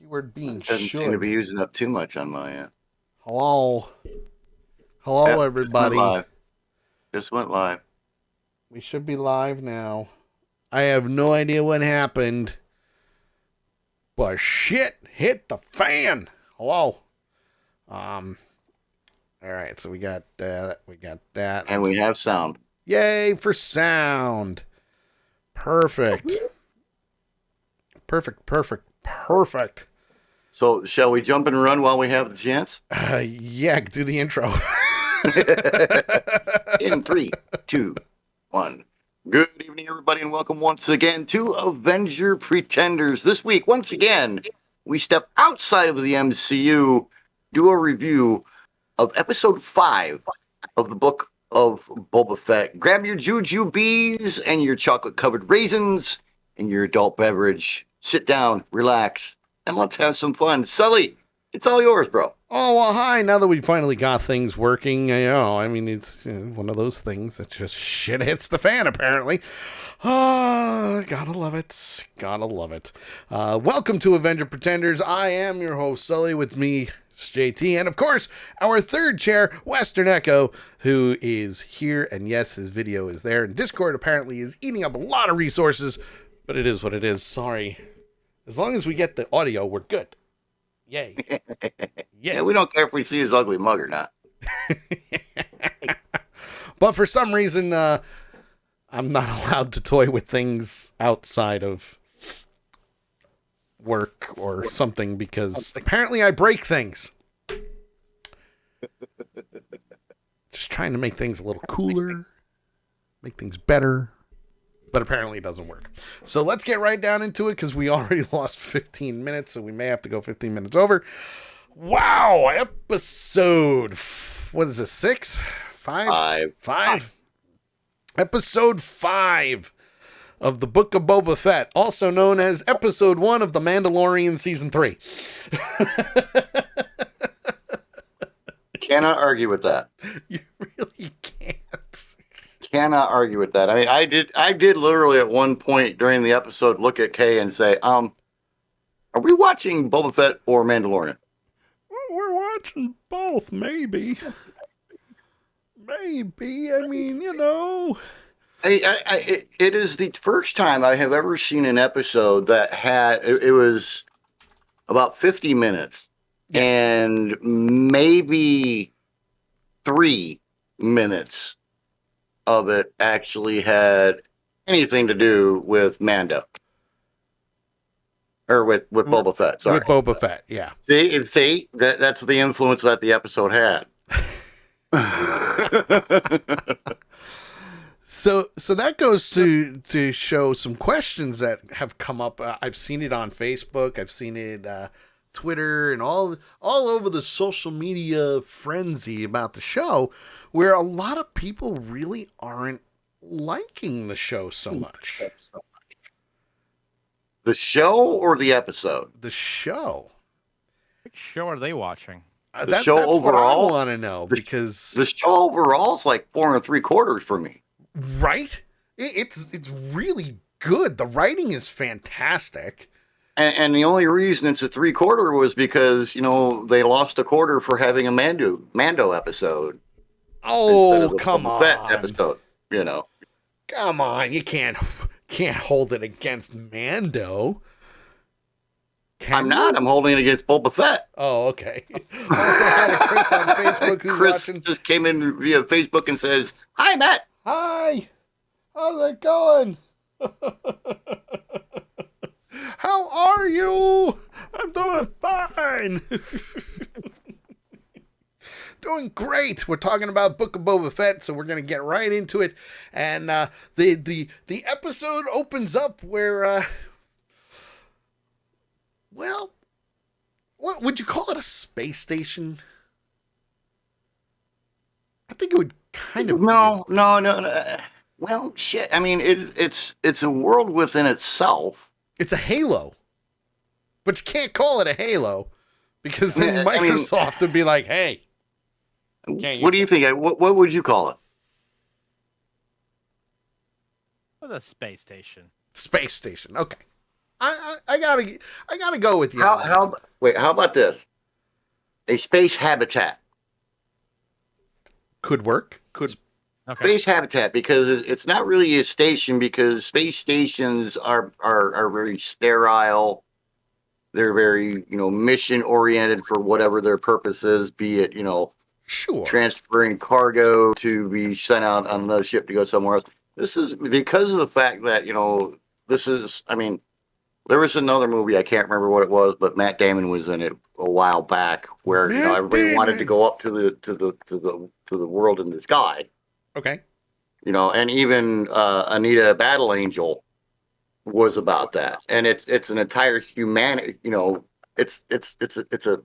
Keyword being Doesn't seem to be should. using up too much on my end. Hello. Hello, Yep, everybody. Just went live. We should be live now. I have no idea what happened, but shit hit the fan. Hello. All right, so we got that. We got that. And we have sound. Yay for sound. Perfect. Perfect. So, shall we jump and run while we have the chance? Yeah, do the intro. In 3, 2, 1. Good evening, everybody, and welcome once again to Avenger Pretenders. This week, once again, we step outside of the MCU, do a review of episode 5 of the book of Boba Fett. Grab your Juju Bees and your chocolate-covered raisins and your adult beverage. Sit down, relax, and let's have some fun. Sully, it's all yours, bro. Oh, well, hi. Now that we finally got things working, it's one of those things that just shit hits the fan, apparently. Gotta love it. Welcome to Avenger Pretenders. I am your host, Sully. With me, it's JT. And, of course, our third chair, Western Echo, who is here. And, yes, his video is there. And Discord apparently is eating up a lot of resources, but it is what it is. Sorry. As long as we get the audio, we're good. Yay. Yeah, we don't care if we see his ugly mug or not. But for some reason, I'm not allowed to toy with things outside of work or something because apparently I break things. Just trying to make things a little cooler, make things better. But apparently it doesn't work. So let's get right down into it because we already lost 15 minutes, so we may have to go 15 minutes over. Wow, episode, what is this, 6? 5? 5. Episode 5 of the Book of Boba Fett, also known as episode 1 of The Mandalorian Season 3. Cannot argue with that. You really can't. Cannot argue with that. I mean, I did literally at one point during the episode look at Kay and say, are we watching Boba Fett or Mandalorian? Well, we're watching both, maybe. Maybe. I mean, you know. It is the first time I have ever seen an episode that had, it was about 50 minutes. Yes. And maybe 3 minutes of it actually had anything to do with Mando. Or with Boba Fett, sorry. With Boba Fett, yeah. See, that's the influence that the episode had. So that goes to show some questions that have come up. I've seen it on Facebook. I've seen it Twitter and all over the social media frenzy about the show, where a lot of people really aren't liking the show so much. The show or the episode? The show. Which show are they watching? The show that's overall? what I want to know, because the show overall is like 4 3/4 for me. Right? It's really good. The writing is fantastic. And the only reason it's a 3/4 was because, they lost a quarter for having a Mando episode. Oh, come on. Fett episode, Come on, you can't hold it against Mando. I'm holding it against Boba Fett. Oh, okay. Also had Chris on Facebook who's Chris watching. Just came in via Facebook and says, "Hi, Matt. Hi. How's it going? How are you? I'm doing fine." Doing great. We're talking about Book of Boba Fett, so we're going to get right into it. And the episode opens up where, well, what would you call it? A space station? I think it would kind of No. Well, shit. I mean, it's a world within itself. It's a Halo, but you can't call it a Halo because then Microsoft would be like, "Hey, what do you think? What would you call it?" It was a space station. Space station. Okay. I gotta go with you. How on that how one. wait? How about this? A space habitat. Could work? Could Okay. Space habitat, because it's not really a station, because space stations are very sterile. They're very, mission oriented for whatever their purpose is, be it, sure. transferring cargo to be sent out on another ship to go somewhere else. This is because of the fact that, I mean, there was another movie, I can't remember what it was, but Matt Damon was in it a while back, where, Matt everybody wanted to Damon. go up to the world in the sky, Okay. and even Anita Battle Angel was about that, and it's an entire humanity. It's a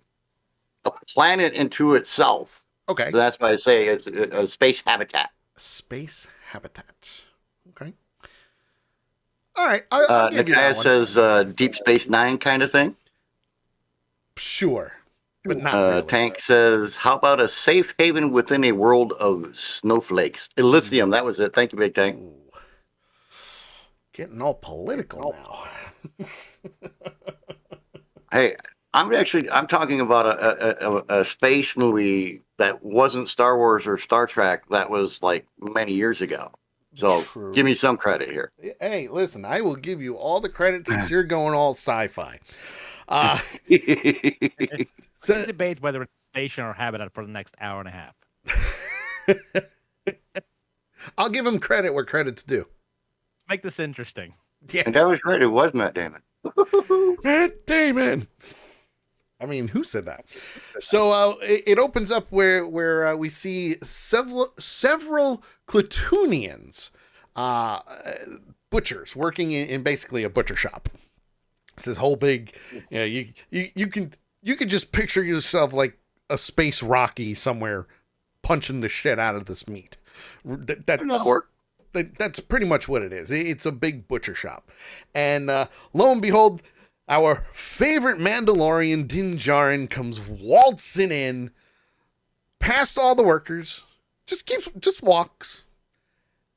planet into itself. Okay. So that's why I say it's a space habitat. Space habitat. Okay. All right. I'll give you Nakaya that one. says Deep Space Nine kind of thing. Sure, but not really. Tank says, how about a safe haven within a world of snowflakes? Elysium, that was it. Thank you, Big Tank. Ooh. Getting all political now. Hey, I'm talking about a space movie that wasn't Star Wars or Star Trek. That was like many years ago. So True. give me some credit here. Hey, listen, I will give you all the credit since you're going all sci-fi. So, We debate whether it's station or habitat for the next hour and a half. I'll give him credit where credit's due. Make this interesting. Yeah, And that was right. It was Matt Damon. Matt Damon. I mean, who said that? So it opens up where we see several Clatoonians, butchers working in basically a butcher shop. It's this whole big, you can just picture yourself like a space Rocky somewhere punching the shit out of this meat. That's pretty much what it is. It's a big butcher shop, and lo and behold, our favorite Mandalorian Din Djarin comes waltzing in, past all the workers, just walks,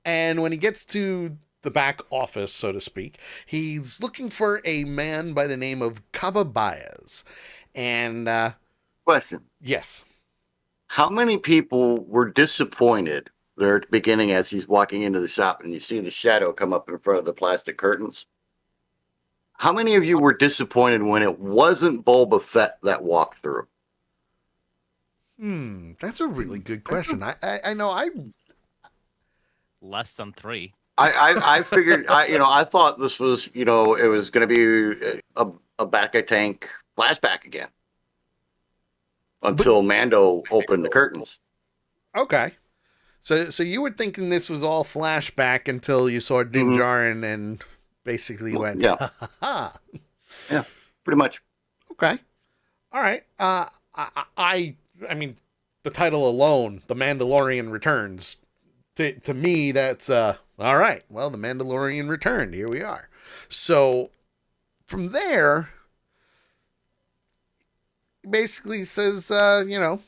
and when he gets to the back office, so to speak, he's looking for a man by the name of Kaba Baez, and Question. yes, How many people were disappointed there at the beginning as he's walking into the shop and you see the shadow come up in front of the plastic curtains? How many of you were disappointed when it wasn't Boba Fett that walked through? that's a really good question. I know Less than 3. I figured I thought this was it was going to be a back a tank flashback again until Mando opened the curtains. okay. So you were thinking this was all flashback until you saw Din Djarin and basically went, Yeah. ha ha ha. Yeah, pretty much. Okay. All right. I mean, the title alone, The Mandalorian Returns, to me, that's, all right. Well, The Mandalorian returned. Here we are. So from there, he basically says, I'm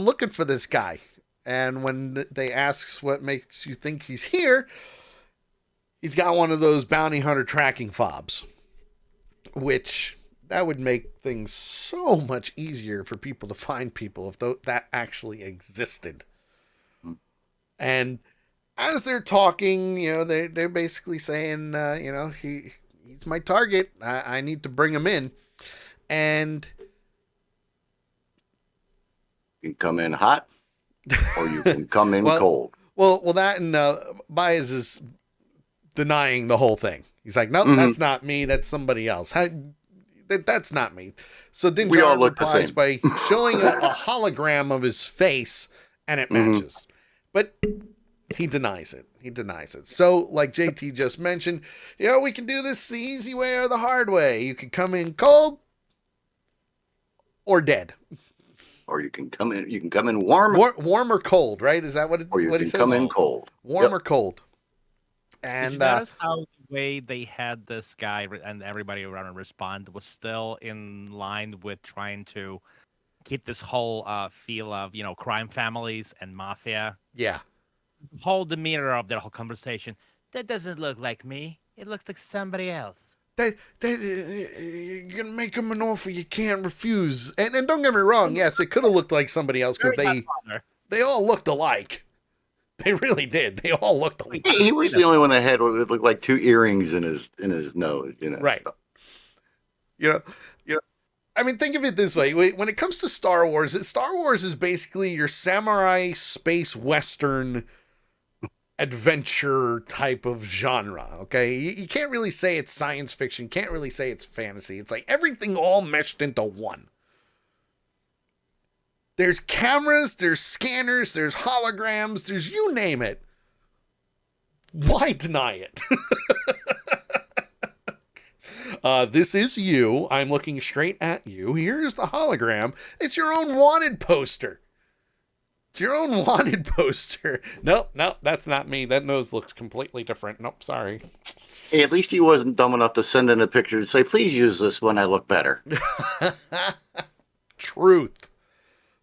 looking for this guy. And when they asks what makes you think he's here, he's got one of those bounty hunter tracking fobs, which that would make things so much easier for people to find people if that actually existed. And as they're talking, they're basically saying, he's my target. I need to bring him in. And You can come in hot, or you can come in cold. Well, that and Baez is denying the whole thing. He's like, no, that's not me. That's somebody else. That's not me. So Din Djarin replies by showing a hologram of his face, and it matches. But he denies it. So, like JT just mentioned, we can do this the easy way or the hard way. You can come in cold or dead. Or you can come in warm. Warm or cold, right? Is that what or you what can he says? come in cold. Warm or cold. And did you notice how the way they had this guy and everybody around him respond was still in line with trying to keep this whole feel of crime families and mafia? Yeah. Whole demeanor of their whole conversation. That doesn't look like me. It looks like somebody else. You're gonna make him an offer you can't refuse. And don't get me wrong, yes, it could have looked like somebody else because Very Godfather. they all looked alike. They really did. They all looked alike. He was the only one that had what looked like two earrings in his nose, you know. Right. You know, I mean, think of it this way. When it comes to Star Wars is basically your samurai space western adventure type of genre, okay? You can't really say it's science fiction. You can't really say it's fantasy. It's like everything all meshed into one. There's cameras, there's scanners, there's holograms, there's you name it. Why deny it? This is you. I'm looking straight at you. Here's the hologram. It's your own wanted poster. It's your own wanted poster. Nope, that's not me. That nose looks completely different. Nope, sorry. Hey, at least he wasn't dumb enough to send in a picture and say, please use this when I look better. Truth.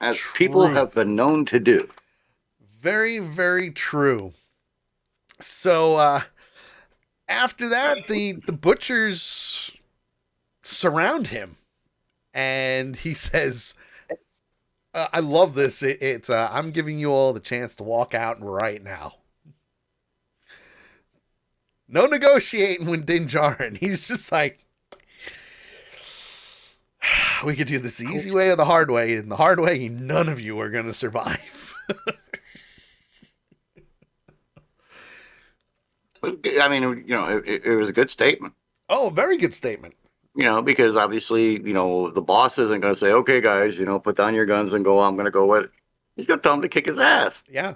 As people have been known to do. Very, very true. So, after that, the butchers surround him. And he says... I love this. It's I'm giving you all the chance to walk out right now. No negotiating with Din Djarin. He's just like, we could do this the easy way or the hard way. And the hard way, none of you are going to survive. I mean, you know, it was a good statement. Oh, very good statement. You know, because obviously, you know, the boss isn't going to say, okay, guys, you know, put down your guns and go, I'm going to go with it. He's going to tell him to kick his ass. Yeah.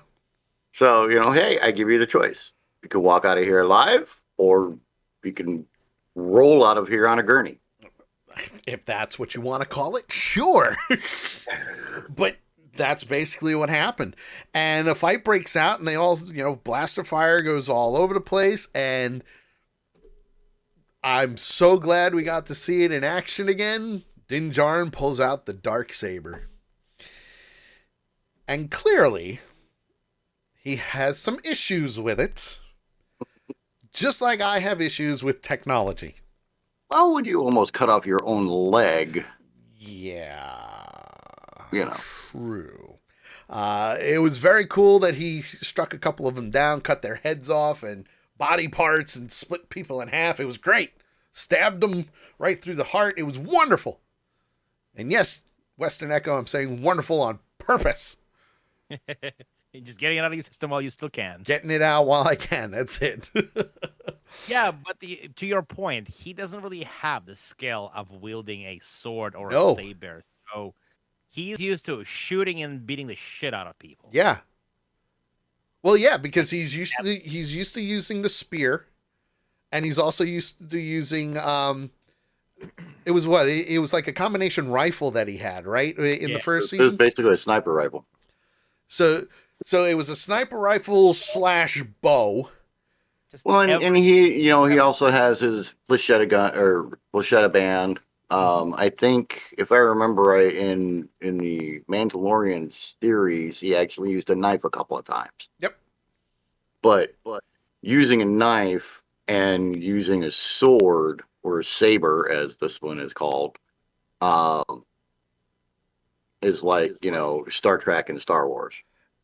So, you know, hey, I give you the choice. You can walk out of here alive, or you can roll out of here on a gurney. If that's what you want to call it, sure. But that's basically what happened. And a fight breaks out, and they all, you know, blast of fire goes all over the place, and I'm so glad we got to see it in action again. Din Djarin pulls out the Darksaber. And clearly, he has some issues with it. Just like I have issues with technology. Well, would you almost cut off your own leg? Yeah. You know. True. It was very cool that he struck a couple of them down, cut their heads off, and body parts and split people in half. It was great. Stabbed them right through the heart. It was wonderful. And yes, Western Echo, I'm saying wonderful on purpose. You're just getting it out of your system while you still can. Getting it out while I can. That's it. Yeah, but to your point, he doesn't really have the skill of wielding a sword or No. a saber. So he's used to shooting and beating the shit out of people. Yeah. Well, yeah, because he's used to using the spear, and he's also used to using it was what? It was like a combination rifle that he had, right? In the first It was season. basically a sniper rifle. So it was a sniper rifle / bow. Just Well, and he, you know, he also has his flechetta gun or flechetta band. I think, if I remember right, in the Mandalorian series, he actually used a knife a couple of times. Yep. But using a knife and using a sword or a saber, as this one is called, is like, you know, Star Trek and Star Wars.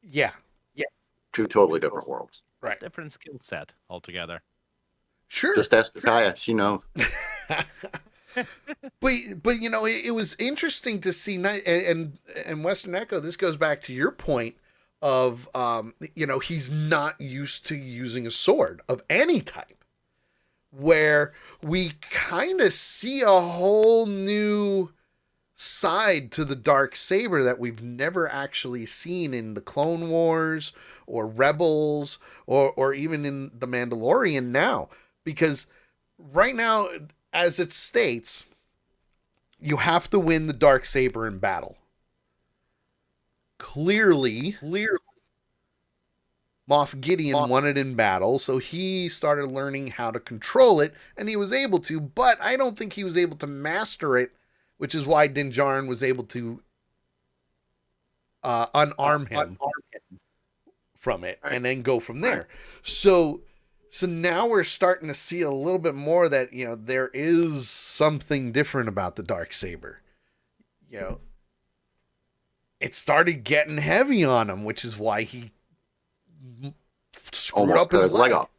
Yeah. Two totally different worlds. Right. different skill set altogether. Sure. Just ask Kaya, she knows. But you know, it was interesting to see, and Western Echo, this goes back to your point of you know, he's not used to using a sword of any type, where we kind of see a whole new side to the Darksaber that we've never actually seen in the Clone Wars or Rebels or even in the Mandalorian now, because right now, as it states, you have to win the Darksaber in battle. Clearly, Moff Gideon won it in battle, so he started learning how to control it, and he was able to, but I don't think he was able to master it, which is why Din Djarin was able to unarm him from it and then go from there. So So now we're starting to see a little bit more that, there is something different about the Darksaber. You know, it started getting heavy on him, which is why he screwed Almost up cut his leg. off.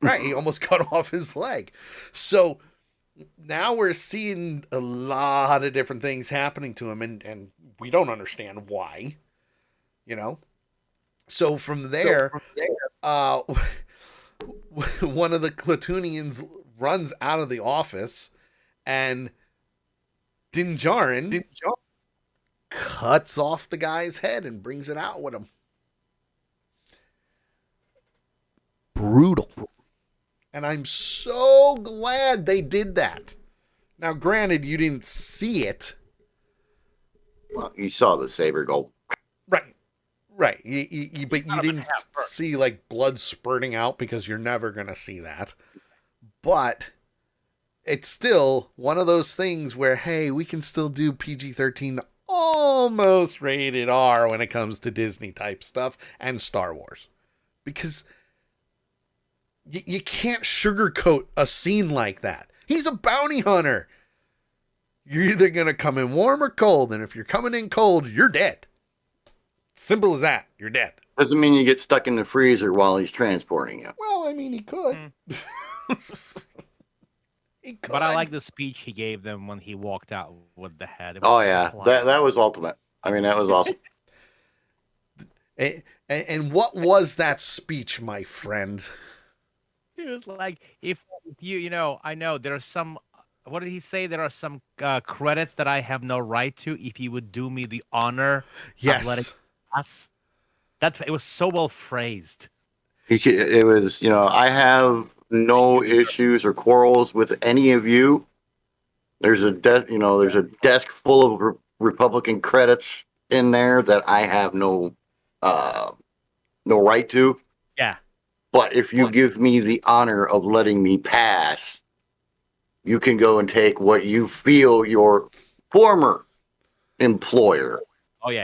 Right, he almost cut off his leg. So now we're seeing a lot of different things happening to him, and we don't understand why. So from there, uh, one of the Klatooinians runs out of the office, and Dinjarin cuts off the guy's head and brings it out with him. Brutal. And I'm so glad they did that. Now, granted, you didn't see it. Well, you saw the saber go. Right. But you didn't see like blood spurting out, because you're never going to see that. But it's still one of those things where, hey, we can still do PG-13, almost rated R when it comes to Disney type stuff and Star Wars. Because you can't sugarcoat a scene like that. He's a bounty hunter. You're either going to come in warm or cold, and if you're coming in cold, you're dead. Simple as that. You're dead. Doesn't mean you get stuck in the freezer while he's transporting you. Well, I mean, he could. He could. But I like the speech he gave them when he walked out with the head. Oh yeah, that was ultimate. I mean, that was awesome. And what was that speech, my friend? He was like, if I know there are some, what did he say? There are some credits that I have no right to. If you would do me the honor of letting us. It was so well phrased. It was, I have no issues or quarrels with any of you. There's a desk full of Republican credits in there that I have no right to. Yeah. But if you give me the honor of letting me pass, you can go and take what you feel your former employer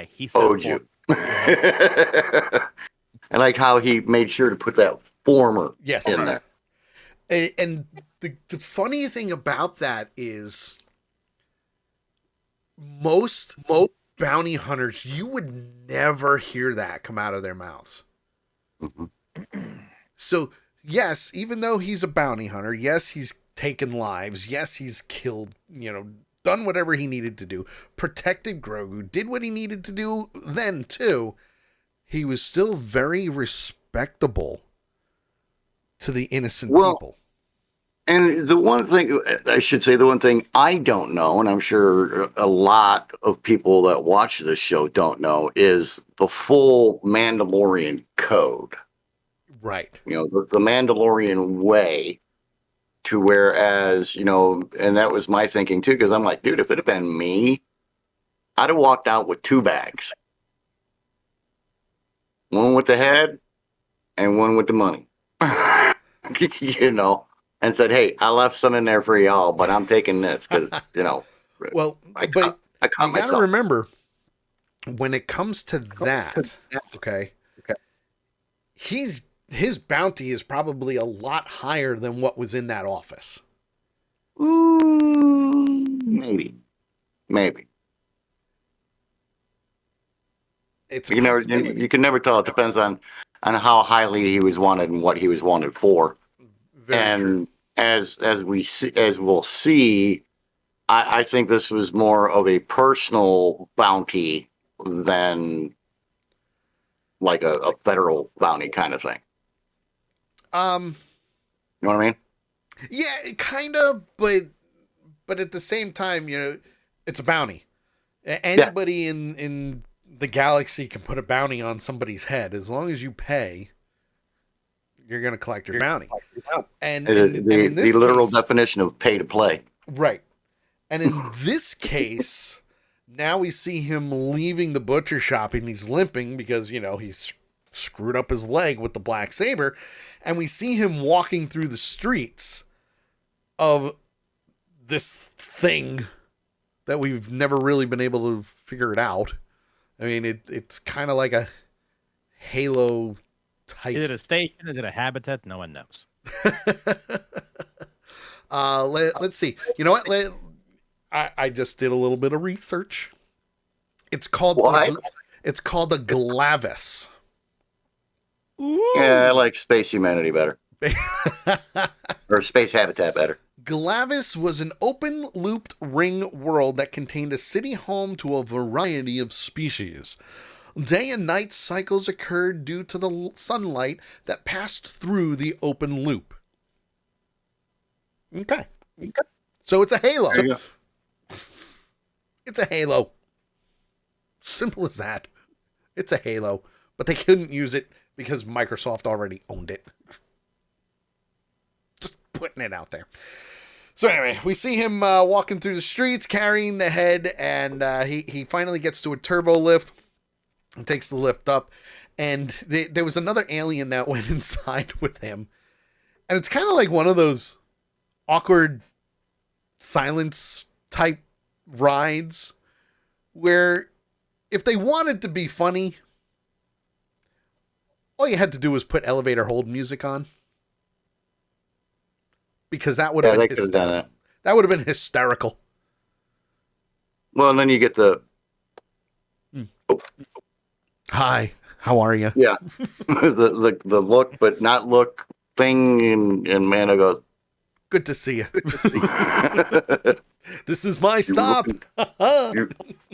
he said owed you. I like how he made sure to put that former in there. And the funny thing about that is most bounty hunters, you would never hear that come out of their mouths. Mm-hmm. So, yes, even though he's a bounty hunter, yes, he's taken lives, yes, he's killed, done whatever he needed to do, protected Grogu, did what he needed to do then, too. He was still very respectable to the innocent people. And the one thing I don't know, and I'm sure a lot of people that watch this show don't know, is the full Mandalorian code. Right. The Mandalorian way, to whereas, and that was my thinking too, because I'm like, dude, if it had been me, I'd have walked out with 2 bags. One with the head and one with the money. And said, hey, I left some in there for y'all, but I'm taking this because, Well, I but you got to remember, when it comes to that, okay, his bounty is probably a lot higher than what was in that office. Maybe. It's you can never tell. It depends on how highly he was wanted and what he was wanted for. Very true. As we'll see, I think this was more of a personal bounty than like a federal bounty kind of thing. You know what I mean? Yeah, kind of, but at the same time, it's a bounty. Anybody in the galaxy can put a bounty on somebody's head. As long as you pay, you're going to collect your bounty. And the literal definition of pay to play. Right. And in this case, now we see him leaving the butcher shop, and he's limping because, he's screwed up his leg with the black saber. And we see him walking through the streets of this thing that we've never really been able to figure it out. I mean, it's kind of like a Halo type. Is it a station? Is it a habitat? No one knows. Let's see. You know what? I just did a little bit of research. It's called What? it's called a glavis. Yeah, I like space humanity better. Or space habitat better. Glavis was an open looped ring world that contained a city home to a variety of species. Day and night cycles occurred due to the sunlight that passed through the open loop. Okay. So it's a halo. There you go. It's a halo. Simple as that. It's a halo. But they couldn't use it because Microsoft already owned it. Just putting it out there. So anyway, we see him walking through the streets carrying the head, and he finally gets to a turbo lift and takes the lift up. And there was another alien that went inside with him. And it's kind of like one of those awkward silence type rides where if they wanted to be funny, all you had to do was put elevator hold music on. Because that would have been hysterical. That would have been hysterical. Well, and then you get the Hi, how are you? yeah, the look but not look thing, and Mando goes, good to see you. This is my stop.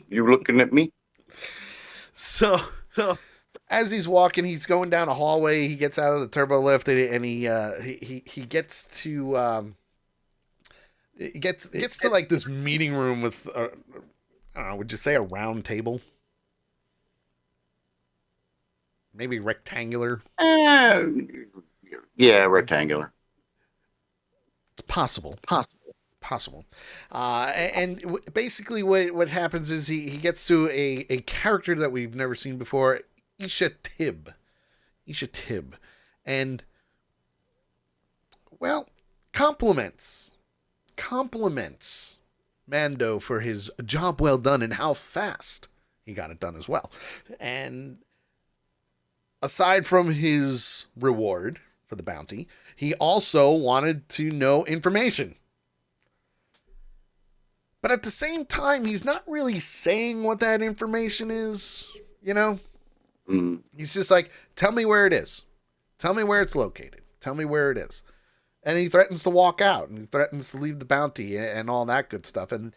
you looking at me? So as he's walking, he's going down a hallway. He gets out of the turbo lift, and he gets to gets to like this meeting room with I don't know. Would you say a round table? Maybe rectangular. Yeah, rectangular. It's possible. And basically what happens is he gets to a character that we've never seen before, Isha Tib. And, well, compliments Mando for his job well done and how fast he got it done as well. And aside from his reward for the bounty, he also wanted to know information. But at the same time, he's not really saying what that information is, you know? He's just like, tell me where it is. Tell me where it's located. Tell me where it is. And he threatens to walk out, and he threatens to leave the bounty and all that good stuff. And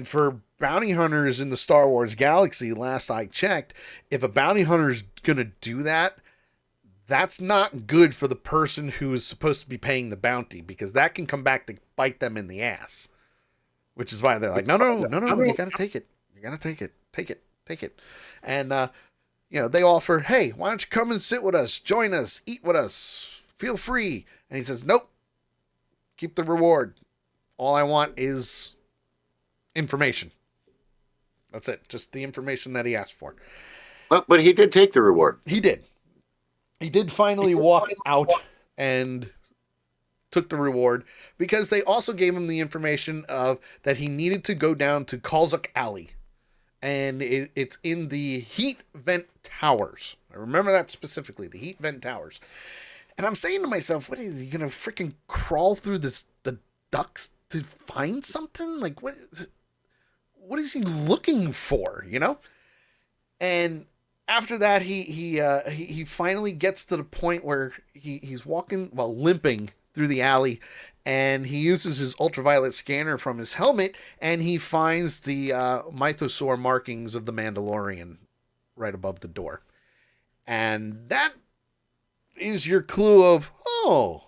for bounty hunters in the Star Wars galaxy, last I checked, if a bounty hunter's going to do that, that's not good for the person who is supposed to be paying the bounty, because that can come back to bite them in the ass. Which is why they're like, no, you gotta take it. You gotta take it. And, they offer, hey, why don't you come and sit with us, join us, eat with us, feel free. And he says, nope, keep the reward. All I want is information. That's it. Just the information that he asked for. But he did take the reward. He did. He did finally walk out and took the reward, because they also gave him the information of that he needed to go down to Kalzuk Alley, and it's in the heat vent towers. I remember that specifically, the heat vent towers. And I'm saying to myself, what is he gonna freaking crawl through the ducts to find something? Like what is he looking for, you know? And after that, he finally gets to the point where he's walking, well, limping through the alley, and he uses his ultraviolet scanner from his helmet, and he finds the mythosaur markings of the Mandalorian right above the door. And that is your clue of, oh,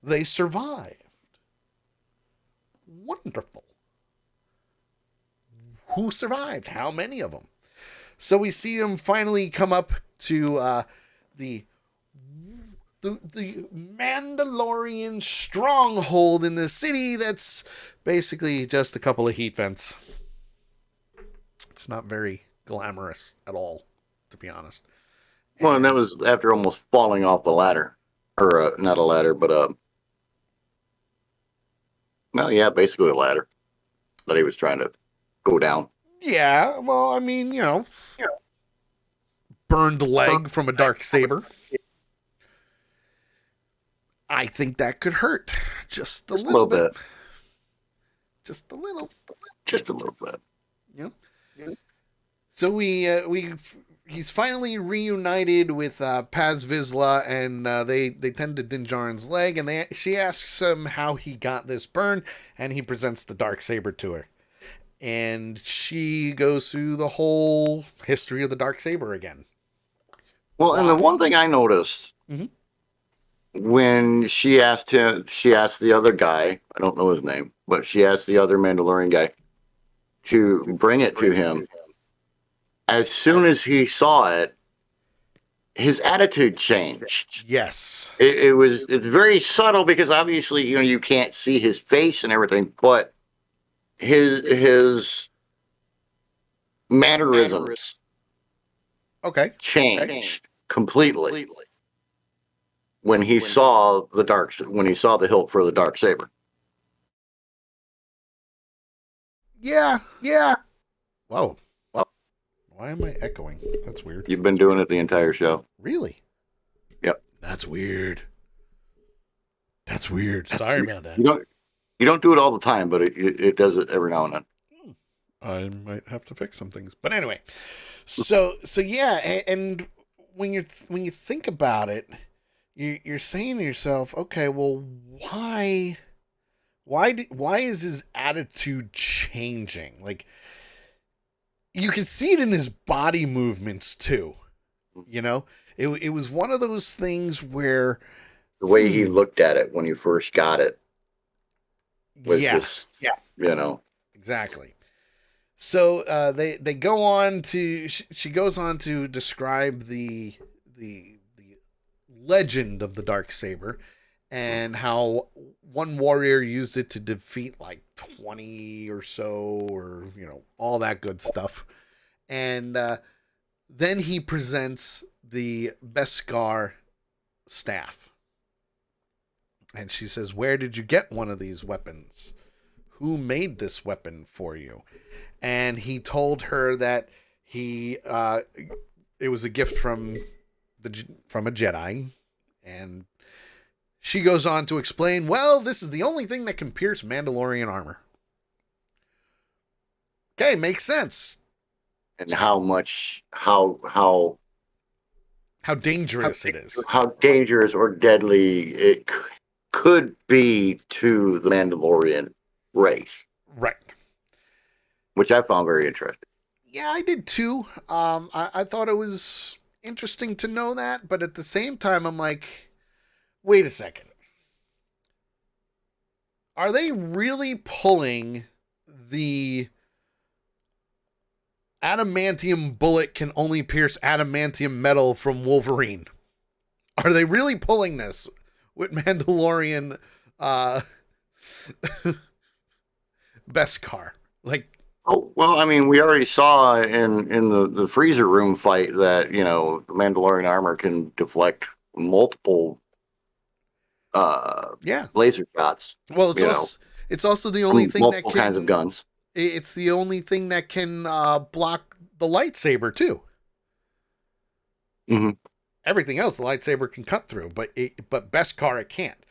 they survived. Wonderful. Who survived? How many of them? So we see him finally come up to the Mandalorian stronghold in the city that's basically just a couple of heat vents. It's not very glamorous at all, to be honest. Well, and that was after almost falling off the ladder. Or, not a ladder, but well, yeah, basically a ladder that he was trying to go down. Yeah, well, I mean, burned leg from a dark saber. I think that could hurt just a Just a little little bit. bit. Just a little. Just a little bit. You know? So he's finally reunited with Paz Vizsla, and they tend to Dinjarin's leg, and she asks him how he got this burn, and he presents the Darksaber to her. And she goes through the whole history of the Darksaber again. Well, and the one thing I noticed Mhm. when she asked the other guy, I don't know his name, but she asked the other Mandalorian guy to bring it to him. As soon as he saw it, his attitude changed. Yes. It's very subtle because obviously, you can't see his face and everything, but his mannerisms Okay. changed completely when he saw the hilt for the Darksaber. Yeah. Yeah. Whoa. Why am I echoing? That's weird. You've been doing it the entire show. Really? Yep. That's weird. That's weird. Sorry about that. You don't do it all the time, but it does it every now and then. I might have to fix some things. But anyway, so yeah, and when you think about it, you're saying to yourself, okay, well, why is his attitude changing? Like, you can see it in his body movements too. You know, it was one of those things where The way he looked at it when he first got it was just, exactly. So they go on to she goes on to describe the legend of the Darksaber and how one warrior used it to defeat like 20 or so, or all that good stuff. And then he presents the Beskar staff. And she says, "Where did you get one of these weapons? Who made this weapon for you?" And he told her that it was a gift from a Jedi. And she goes on to explain, "Well, this is the only thing that can pierce Mandalorian armor." Okay, makes sense. And how dangerous it is. How dangerous or deadly it could be to the Mandalorian race. Right. Which I found very interesting. Yeah, I did too. I thought it was interesting to know that, but at the same time, I'm like, wait a second. Are they really pulling the adamantium bullet can only pierce adamantium metal from Wolverine? Are they really pulling this with Mandalorian Beskar? Like, oh, well, I mean, we already saw in the freezer room fight that, the Mandalorian armor can deflect multiple laser shots. Well, it's also the only thing that can, kinds of guns. It's the only thing that can block the lightsaber too. Mm-hmm. Everything else the lightsaber can cut through, but Beskar it can't.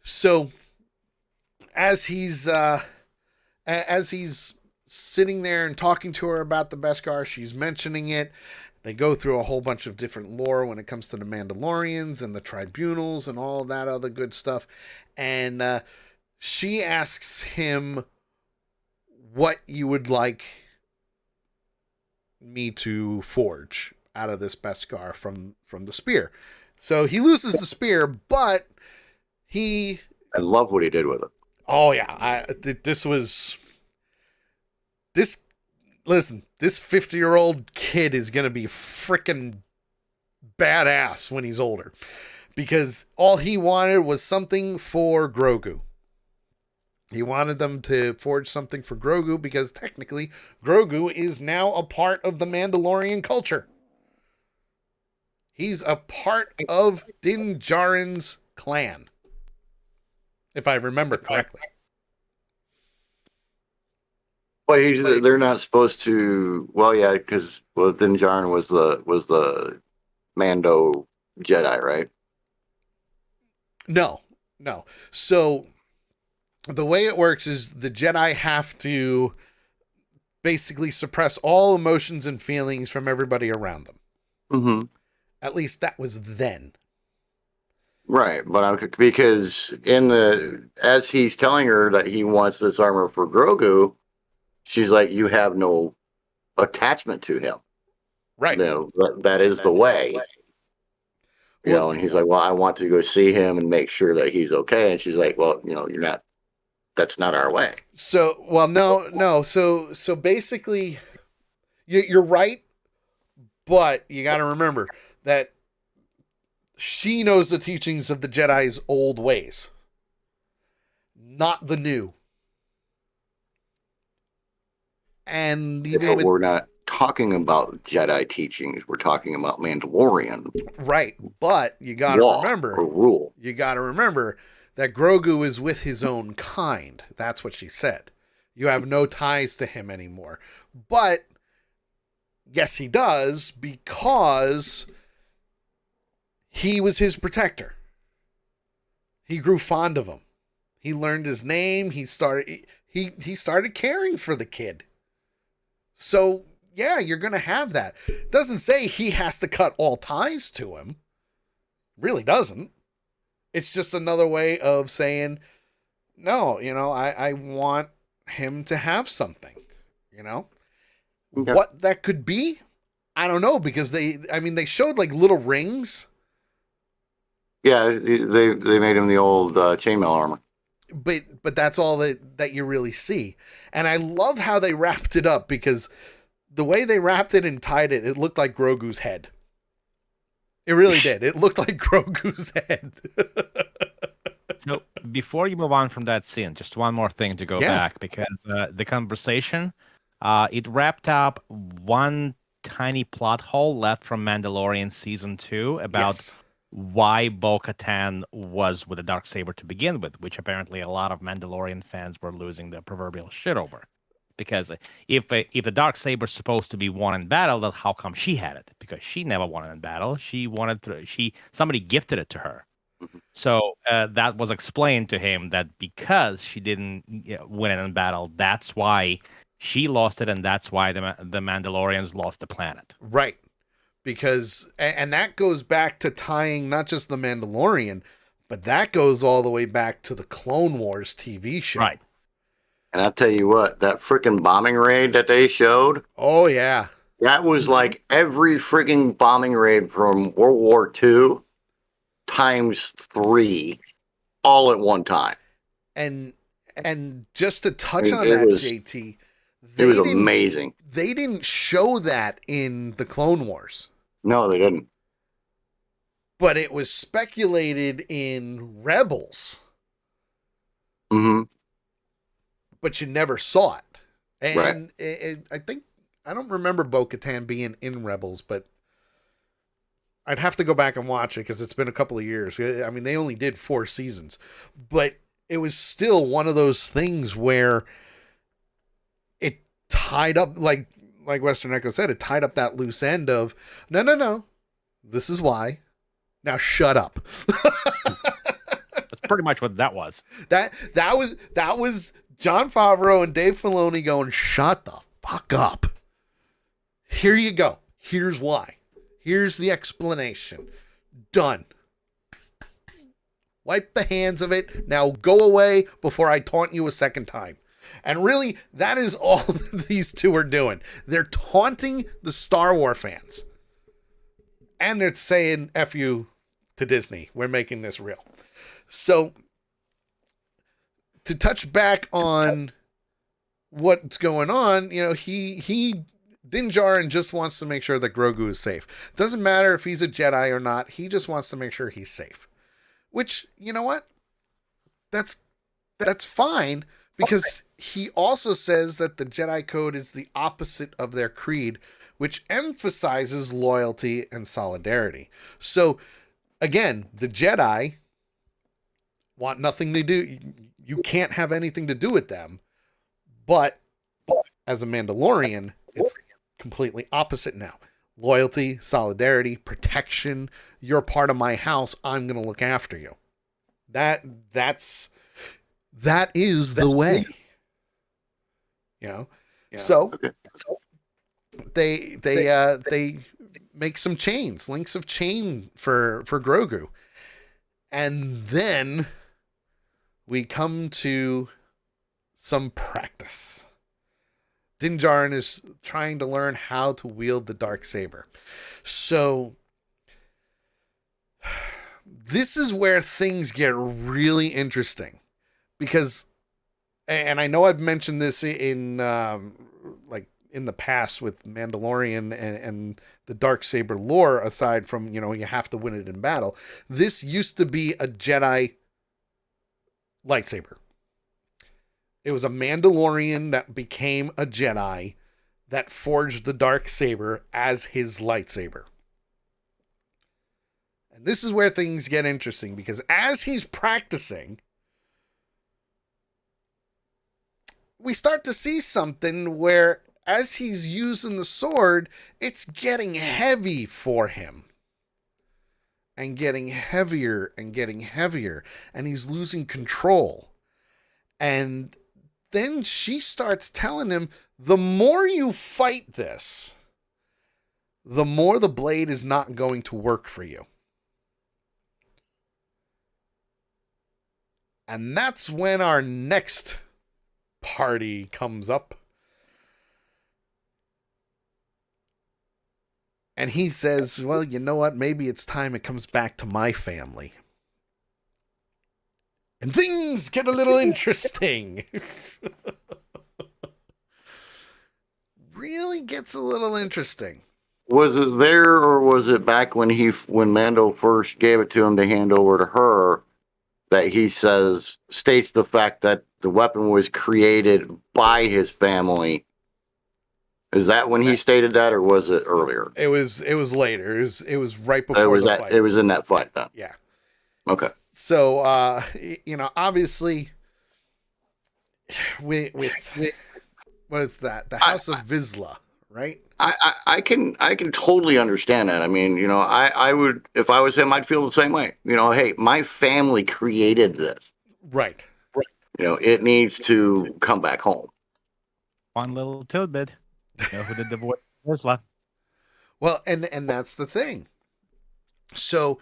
So as he's sitting there and talking to her about the Beskar, she's mentioning it. They go through a whole bunch of different lore when it comes to the Mandalorians and the tribunals and all that other good stuff. And she asks him what you would like me to forge out of this Beskar from the spear. So he loses the spear, but I love what he did with it. Oh yeah, this 50-year-old kid is going to be freaking badass when he's older, because all he wanted was something for Grogu. He wanted them to forge something for Grogu because technically Grogu is now a part of the Mandalorian culture. He's a part of Din Djarin's clan, if I remember correctly. But they're not supposed to. Well, yeah, because Din Djarin was the Mando Jedi, right? No, no. So the way it works is the Jedi have to basically suppress all emotions and feelings from everybody around them. Mm-hmm. At least that was then. Right, but because as he's telling her that he wants this armor for Grogu, she's like, "You have no attachment to him. Right. That is the way." Well, And he's like, "Well, I want to go see him and make sure that he's okay." And she's like, "Well, you're not. That's not our way." so, well, no. So basically, you're right, but you got to remember that she knows the teachings of the Jedi's old ways, not the new. And even But we're not talking about Jedi teachings. We're talking about Mandalorian right, but you got to law remember, or rule. you got to remember that Grogu is with his own kind. That's what she said. You have no ties to him anymore. But yes, he does, because he was his protector. He grew fond of him. He learned his name. He started caring for the kid. So, yeah, you're going to have that. Doesn't say he has to cut all ties to him. Really doesn't. It's just another way of saying, no, I want him to have something, Okay. What that could be, I don't know, because they showed like little rings. Yeah, they made him the old chainmail armor. But that's all that you really see. And I love how they wrapped it up, because the way they wrapped it and tied it, it looked like Grogu's head. It really did. It looked like Grogu's head. So before you move on from that scene, just one more thing to go back, because the conversation, it wrapped up one tiny plot hole left from Mandalorian season 2 about why Bo-Katan was with the Darksaber to begin with, which apparently a lot of Mandalorian fans were losing their proverbial shit over. Because if the Darksaber's supposed to be won in battle, then how come she had it? Because she never won it in battle. Somebody gifted it to her. So that was explained to him, that because she didn't win it in battle, that's why she lost it, and that's why the Mandalorians lost the planet. Right. Because, and that goes back to tying not just the Mandalorian, but that goes all the way back to the Clone Wars TV show. Right. And I'll tell you what, that freaking bombing raid that they showed. Oh, yeah. That was like every freaking bombing raid from World War II times 3 all at one time. And just to touch on that, JT, it was amazing. They didn't show that in the Clone Wars. No, they didn't. But it was speculated in Rebels. Mm-hmm. But you never saw it. And right. I don't remember Bo-Katan being in Rebels, but I'd have to go back and watch it, because it's been a couple of years. I mean, they only did 4 seasons. But it was still one of those things where it tied up, like Western Echo said, it tied up that loose end of, no, this is why. Now shut up. That's pretty much what that was. That was Jon Favreau and Dave Filoni going, shut the fuck up. Here you go. Here's why. Here's the explanation. Done. Wipe the hands of it. Now go away before I taunt you a second time. And really, that is all these two are doing. They're taunting the Star Wars fans. And they're saying, F you to Disney. We're making this real. So, to touch back on what's going on, he Din Djarin just wants to make sure that Grogu is safe. Doesn't matter if he's a Jedi or not. He just wants to make sure he's safe. Which, you know what? That's fine, because he also says that the Jedi Code is the opposite of their creed, which emphasizes loyalty and solidarity. So, again, the Jedi want nothing to do. You can't have anything to do with them. But as a Mandalorian, it's completely opposite now. Loyalty, solidarity, protection. You're part of my house. I'm going to look after you. That is the way. You know. Yeah. So Okay. they make some chains, links of chain for Grogu. And then we come to some practice. Din Djarin is trying to learn how to wield the Darksaber. So this is where things get really interesting, because, and I know I've mentioned this in like in the past with Mandalorian and the Darksaber lore, aside from, you have to win it in battle. This used to be a Jedi lightsaber. It was a Mandalorian that became a Jedi that forged the Darksaber as his lightsaber. And this is where things get interesting, because as he's practicing, we start to see something where, as he's using the sword, it's getting heavy for him. And getting heavier and getting heavier. And he's losing control. And then she starts telling him, the more you fight this, the more the blade is not going to work for you. And that's when our next party comes up. And he says, well, you know what? Maybe it's time it comes back to my family. And things get a little interesting. Really gets a little interesting. Was it there, or was it back when Mando first gave it to him to hand over to her, that he states the fact that the weapon was created by his family? Is that when he stated that, or was it earlier? It was later. It was right before the fight. It was in that fight then. Yeah. Okay. So obviously, with what is that? The House of Vizsla, right? I can totally understand that. I mean, I would, if I was him, I'd feel the same way. Hey, my family created this. Right. It needs to come back home. One little tidbit. You know who did the voice of Vizsla? Well, and that's the thing. So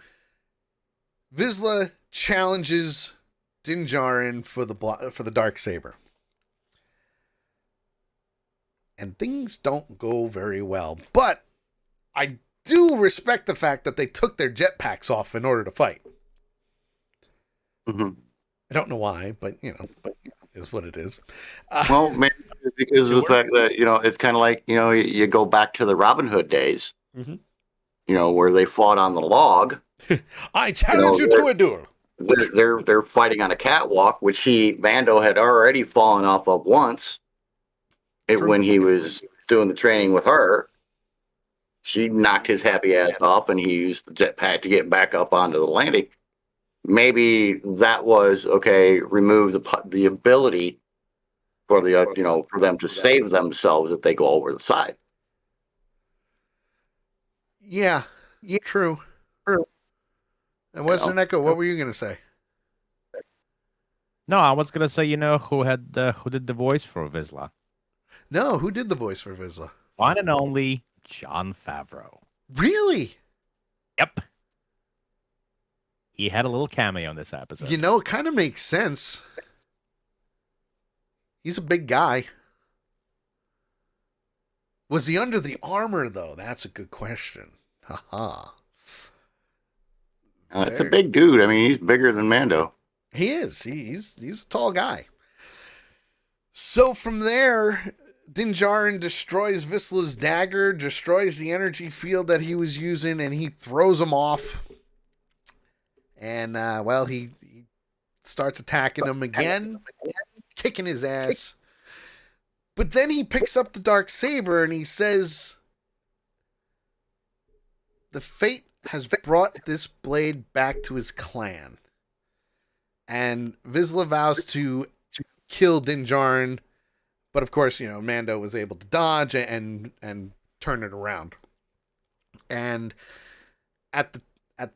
Vizsla challenges Din Djarin for the Darksaber. And things don't go very well. But I do respect the fact that they took their jetpacks off in order to fight. Mm-hmm. I don't know why, but it is what it is. Well, maybe because of the fact that, it's kind of like, you go back to the Robin Hood days, where they fought on the log. I challenge you to a duel. They're fighting on a catwalk, which Mando had already fallen off of once. When he was doing the training with her. She knocked his happy ass off, and he used the jetpack to get back up onto the landing. Maybe that was okay. Remove the ability for for them to save themselves if they go over the side. Yeah, true. And Western Echo, what were you going to say? No, I was gonna say, who did the voice for Vizsla? No, who did the voice for Vizsla? One and only Jon Favreau. Really? Yep. He had a little cameo in this episode. It kind of makes sense. He's a big guy. Was he under the armor, though? That's a good question. Haha. It's a big dude. I mean, he's bigger than Mando. He is. He's a tall guy. So from there, Din Djarin destroys Vizsla's dagger, destroys the energy field that he was using, and he throws him off. And, he starts attacking him again, kicking his ass. But then he picks up the Darksaber and he says, the fate has brought this blade back to his clan. And Vizsla vows to kill Din Djarin. But of course, Mando was able to dodge and turn it around. And at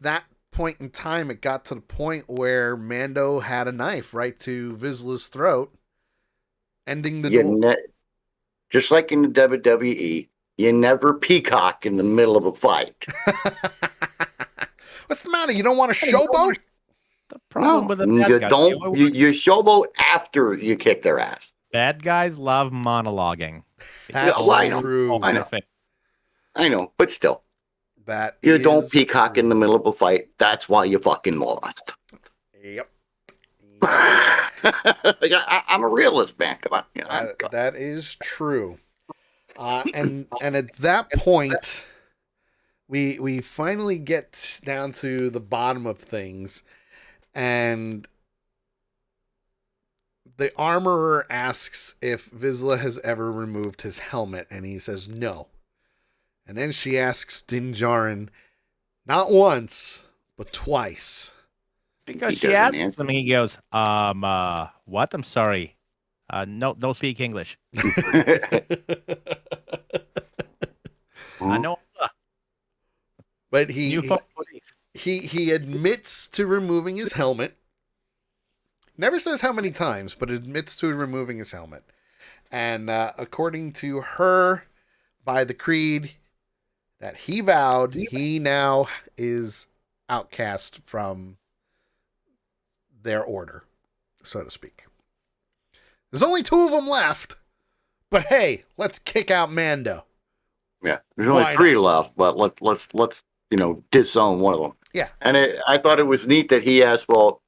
that point in time, it got to the point where Mando had a knife right to Vizsla's throat, ending the You duel. just like in the WWE, you never peacock in the middle of a fight. What's the matter? You don't want to showboat? The problem No, with the you bad guys, don't. You showboat after you kick their ass. bad guys love monologuing. That's well, I know. true. I know. I know, but still, That you is don't peacock in the true. middle of a fight. That's why you fucking lost. Yep. I'm a realist, man. Come on. That is true. And at that point, we finally get down to the bottom of things, and the armorer asks if Vizsla has ever removed his helmet, and he says no. And then she asks Din Djarin, not once, but twice. Because she asks him, and he goes, what? I'm sorry. No speak English. I know. But he admits to removing his helmet. Never says how many times, but admits to removing his helmet. And according to her, by the creed that he vowed, he now is outcast from their order, so to speak. There's only 2 of them left, but hey, let's kick out Mando. Yeah, there's only 3 left, but let's disown one of them. Yeah, and I thought it was neat that he asked, well,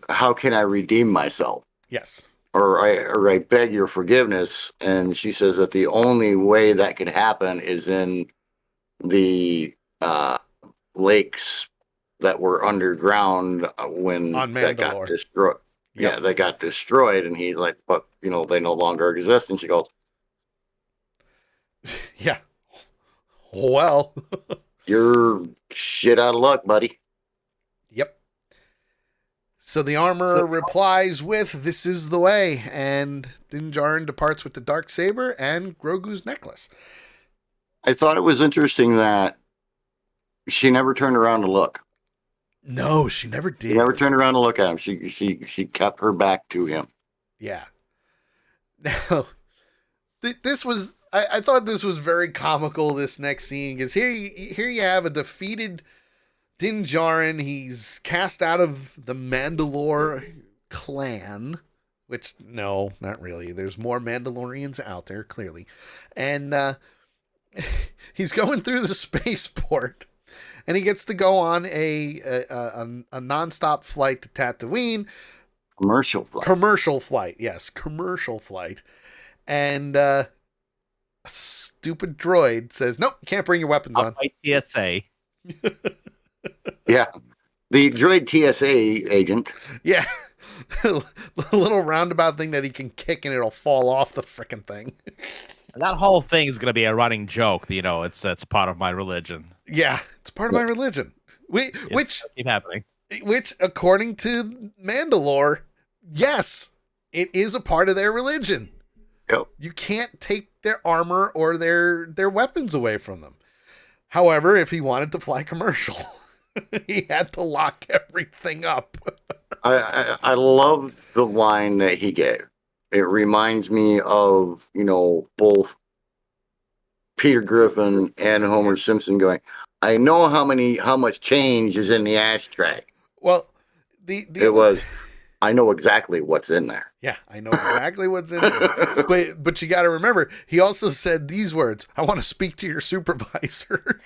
how can I redeem myself? Yes. Or I beg your forgiveness, and she says that the only way that could happen is in the lakes that were underground when that got destroyed. Yep. Yeah, they got destroyed, and he's like, but they no longer exist. And she goes, yeah, well, you're shit out of luck, buddy. Yep. So the armorer replies with, "This is the way," and Din Djarin departs with the Darksaber and Grogu's necklace. I thought it was interesting that she never turned around to look. No, she never did. She never turned around to look at him. She kept her back to him. Yeah. Now, this was I thought this was very comical. This next scene, because here you have a defeated Din Djarin. He's cast out of the Mandalore clan, which no, not really. There's more Mandalorians out there, clearly, and he's going through the spaceport. And he gets to go on a nonstop flight to Tatooine. Commercial flight. Yes, commercial flight. And a stupid droid says, nope, can't bring your weapons on. TSA. Yeah. The droid TSA agent. Yeah. A little roundabout thing that he can kick and it'll fall off the frickin' thing. That whole thing is going to be a running joke. It's part of my religion. Yeah, it's part of my religion. Which keep happening. Which, according to Mandalore, yes, it is a part of their religion. Yep. You can't take their armor or their weapons away from them. However, if he wanted to fly commercial, he had to lock everything up. I love the line that he gave. It reminds me of, both Peter Griffin and Homer Simpson going, I know how much change is in the ashtray. Well, I know exactly what's in there. Yeah, I know exactly what's in there. But you got to remember, he also said these words, I want to speak to your supervisor.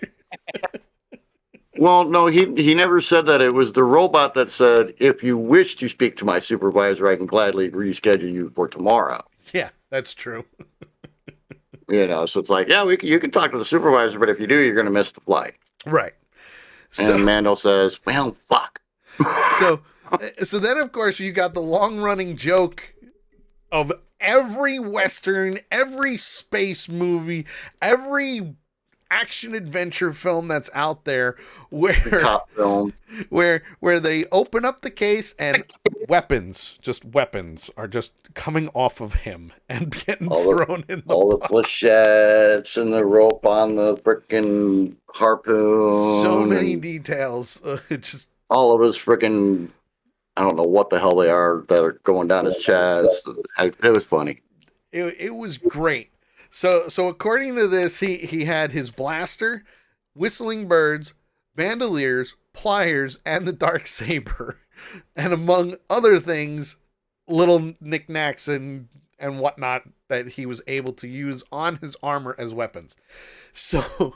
Well, no, he never said that. It was the robot that said, if you wish to speak to my supervisor, I can gladly reschedule you for tomorrow. Yeah, that's true. So it's like, yeah, you can talk to the supervisor, but if you do, you're going to miss the flight. Right. And Mando says, well, fuck. So then, of course, you got the long-running joke of every Western, every space movie, every action adventure film that's out there where Cop film. where they open up the case and just weapons are just coming off of him and getting thrown in the all the flechettes and the rope on the frickin' harpoon. So many details. Just all of his frickin', I don't know what the hell they are that are going down his chest. It was funny. It was great. So according to this, he had his blaster, whistling birds, bandoliers, pliers, and the dark saber, and among other things, little knickknacks and whatnot that he was able to use on his armor as weapons. So,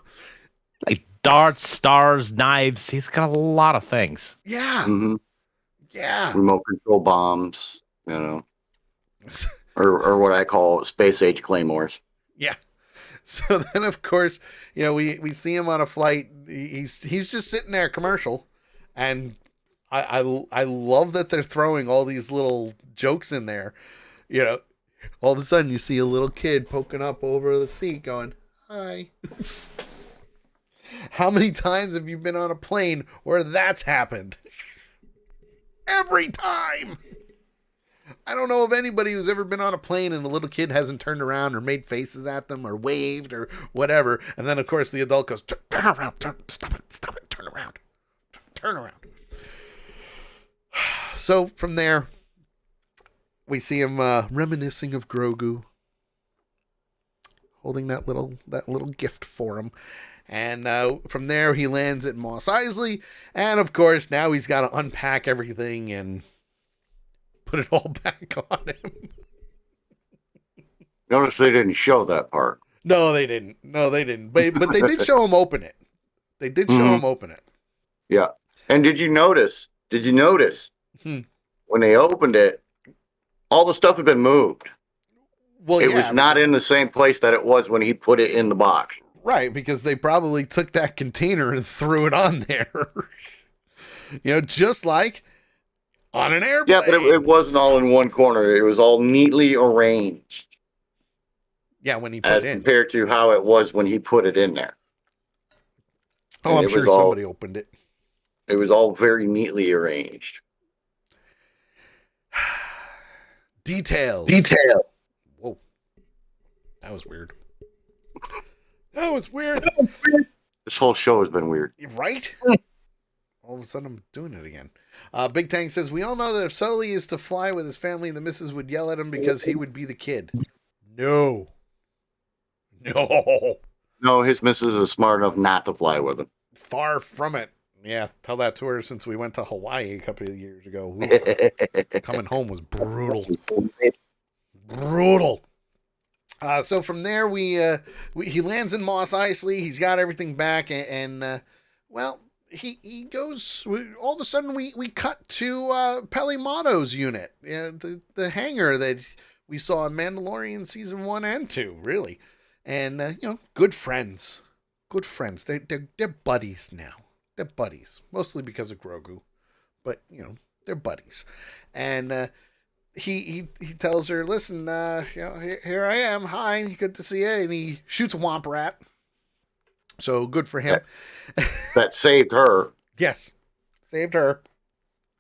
like darts, stars, knives. He's got a lot of things. Yeah. Mm-hmm. Yeah. Remote control bombs, you know, or what I call space age claymores. Yeah. So then, of course, you know, we see him on a flight. He's just sitting there, commercial, and I love that they're throwing all these little jokes in there. You know, all of a sudden you see a little kid poking up over the seat, going, "Hi." How many times have you been on a plane where that's happened? Every time. I don't know of anybody who's ever been on a plane and the little kid hasn't turned around or made faces at them or waved or whatever. And then, of course, the adult goes, turn around, stop it, turn around. So from there, we see him reminiscing of Grogu, holding that little gift for him. And from there, he lands at Mos Eisley. And, of course, now he's got to unpack everything and put it all back on him. Notice they didn't show that part. No, they didn't. But they did show him open it. They did show him open it. Yeah. And did you notice when they opened it, all the stuff had been moved? Well, it was not in the same place that it was when he put it in the box. Right, because they probably took that container and threw it on there. You know, just like on an airplane. Yeah, but it wasn't all in one corner. It was all neatly arranged. Yeah, when he put it in. As compared to how it was when he put it in there. Oh, I'm sure somebody opened it. It was all very neatly arranged. Detail. Whoa. That was weird. This whole show has been weird. Right? All of a sudden, I'm doing it again. Big Tank says, we all know that if Sully is to fly with his family, the missus would yell at him because he would be the kid. No, his missus is smart enough not to fly with him. Far from it. Yeah, tell that to her since we went to Hawaii a couple of years ago. Coming home was brutal. So from there, he lands in Mos Eisley. He's got everything back, and he goes. All of a sudden, we cut to Peli Motto's unit, the hangar that we saw in Mandalorian season 1 and 2, really, and good friends. They're buddies now. They're buddies, mostly because of Grogu, but they're buddies, and. He tells her, listen, here I am. Hi, good to see you. And he shoots a womp rat. So good for him. That saved her. Yes, saved her.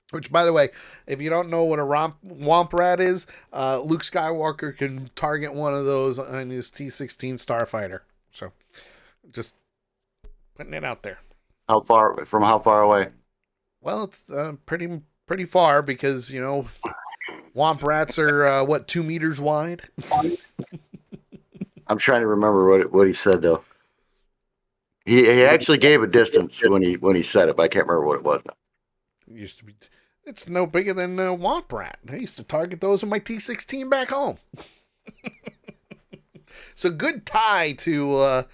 Which, by the way, if you don't know what a womp rat is, Luke Skywalker can target one of those on his T-16 Starfighter. So just putting it out there. How far away? Well, it's pretty far because, womp rats are 2 meters wide. I'm trying to remember what he said though. He actually gave a distance when he said it, but I can't remember what it was now. It used to be. It's no bigger than a womp rat. I used to target those in my T-16 back home. So good tie to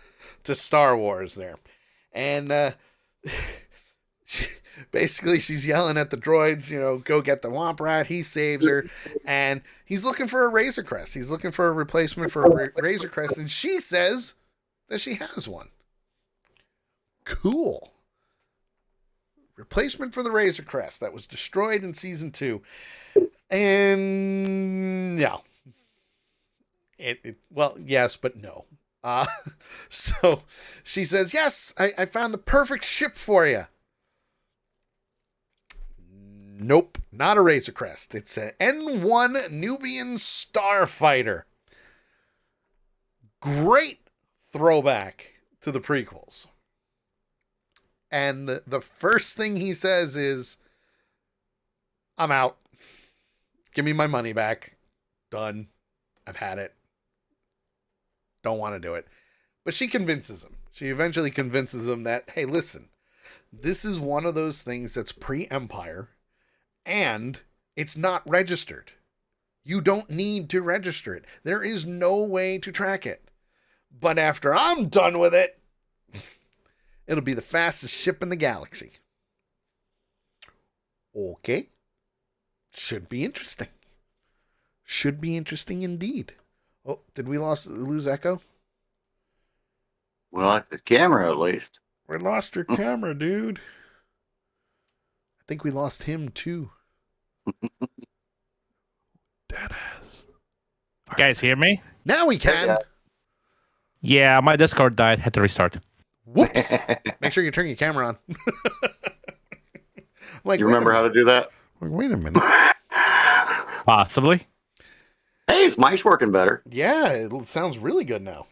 Star Wars there, and basically, she's yelling at the droids, go get the womp rat. He saves her, and he's looking for a Razor Crest. He's looking for a replacement for a Razor Crest, and she says that she has one. Cool. Replacement for the Razor Crest that was destroyed in season 2. And no. Well, yes, but no. Uh, so she says, yes, I found the perfect ship for you. Nope, not a Razor Crest. It's an N1 Nubian Starfighter. Great throwback to the prequels. And the first thing he says is, I'm out. Give me my money back. Done. I've had it. Don't want to do it. But she convinces him. She eventually convinces him that, hey, listen, this is one of those things that's pre-Empire, and it's not registered. You don't need to register it. There is no way to track it. But after I'm done with it, it'll be the fastest ship in the galaxy. Okay. Should be interesting. Should be interesting indeed. Oh, did we lose Echo? Well, like the camera at least. We lost your camera, dude. I think we lost him too. Deadass. You guys hear me? Now we can. Yeah. Yeah, my Discord died. Had to restart. Whoops. Make sure you turn your camera on. Like, You remember how to do that? Wait a minute. Possibly. Hey, his mic's working better. Yeah, it sounds really good now.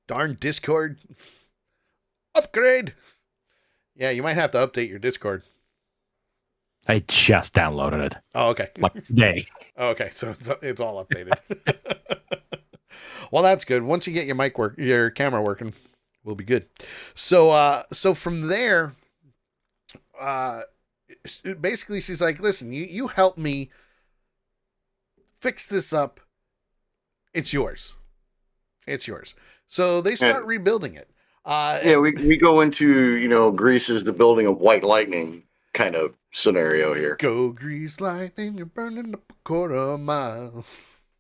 Darn Discord. Upgrade. Yeah, you might have to update your Discord. I just downloaded it Oh, okay. like today. Oh, okay, so it's all updated. Well, that's good. Once you get your camera working, we'll be good. So from there, basically she's like, listen, you help me fix this up. It's yours. It's yours. So they start rebuilding it. Yeah, we go into, Greece is the building of white lightning kind of scenario here. Go Grease Lightning, you're burning up a quarter mile.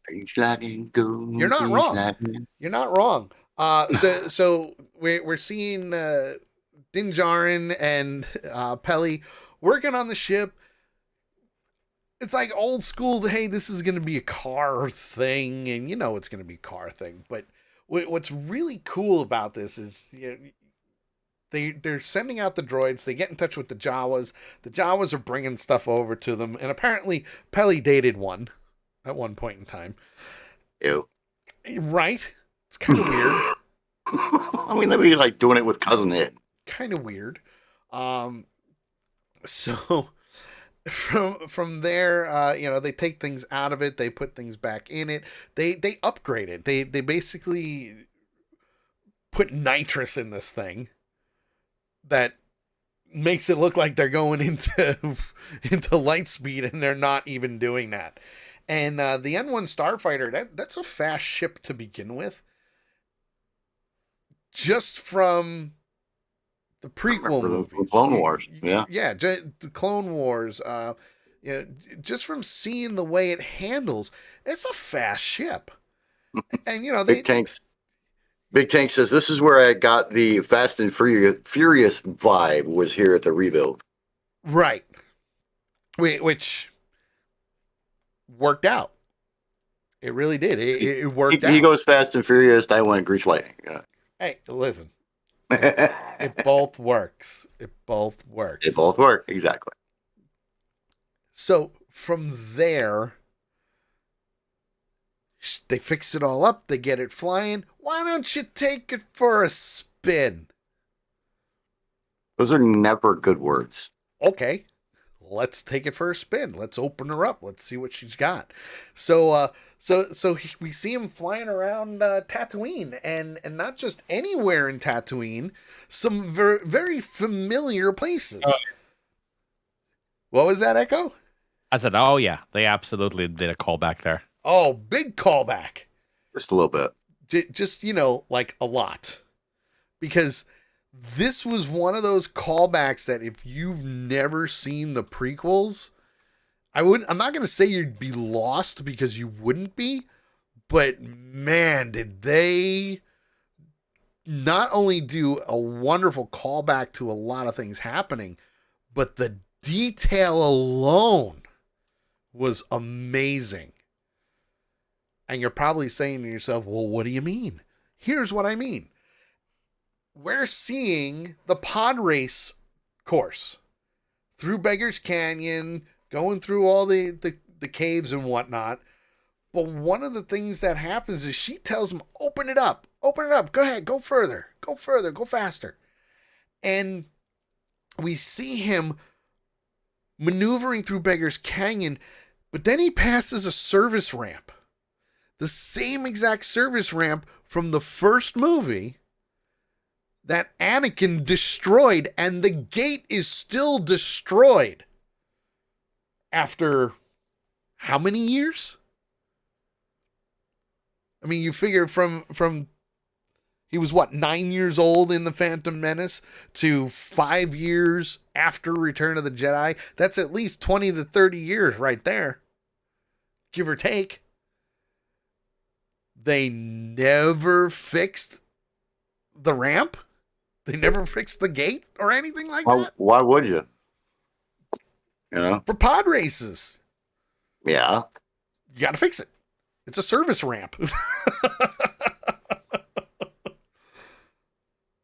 Grease lightning, go. You're not Grease wrong. lightning. You're not wrong. So we're seeing Din Djarin and Peli working on the ship. It's like old school. Hey, this is going to be a car thing, and it's going to be a car thing. But what's really cool about this is they're sending out the droids. They get in touch with the Jawas. The Jawas are bringing stuff over to them, and apparently Peli dated one at one point in time. Ew. Right? It's kind of weird. I mean, they'd be like doing it with Cousin Ed. Kind of weird. So from there, they take things out of it, they put things back in it, they upgrade it. They basically put nitrous in this thing that makes it look like they're going into light speed, and they're not even doing that. And the N1 Starfighter, that's a fast ship to begin with. Just from the prequel movies. The Clone Wars, yeah. Yeah, the Clone Wars. Just from seeing the way it handles, it's a fast ship. And, Big Tank says, this is where I got the Fast and Furious vibe, was here at the rebuild. Right. Which worked out. It really did. It worked out. He goes Fast and Furious, I went Grease Lightning. Yeah. Hey, listen. It both works. It both works. They both work, exactly. So from there, they fix it all up. They get it flying. Why don't you take it for a spin? Those are never good words. Okay, let's take it for a spin. Let's open her up. Let's see what she's got. So we see him flying around Tatooine, and not just anywhere in Tatooine, some very, very familiar places. What was that, Echo? I said, oh yeah, they absolutely did a callback there. Oh, big callback. Just a little bit. Just, like a lot. Because this was one of those callbacks that if you've never seen the prequels, I'm not going to say you'd be lost, because you wouldn't be, but man, did they not only do a wonderful callback to a lot of things happening, but the detail alone was amazing. And you're probably saying to yourself, well, what do you mean? Here's what I mean. We're seeing the pod race course through Beggar's Canyon, going through all the caves and whatnot. But one of the things that happens is she tells him, open it up, go ahead, go further, go faster. And we see him maneuvering through Beggar's Canyon, but then he passes a service ramp. The same exact service ramp from the first movie that Anakin destroyed, and the gate is still destroyed after how many years? I mean, you figure from he was 9 years old in The Phantom Menace to 5 years after Return of the Jedi. That's at least 20 to 30 years right there, give or take. They never fixed the ramp. They never fixed the gate or anything like that. Why would you? You know, for pod races. Yeah, you got to fix it. It's a service ramp.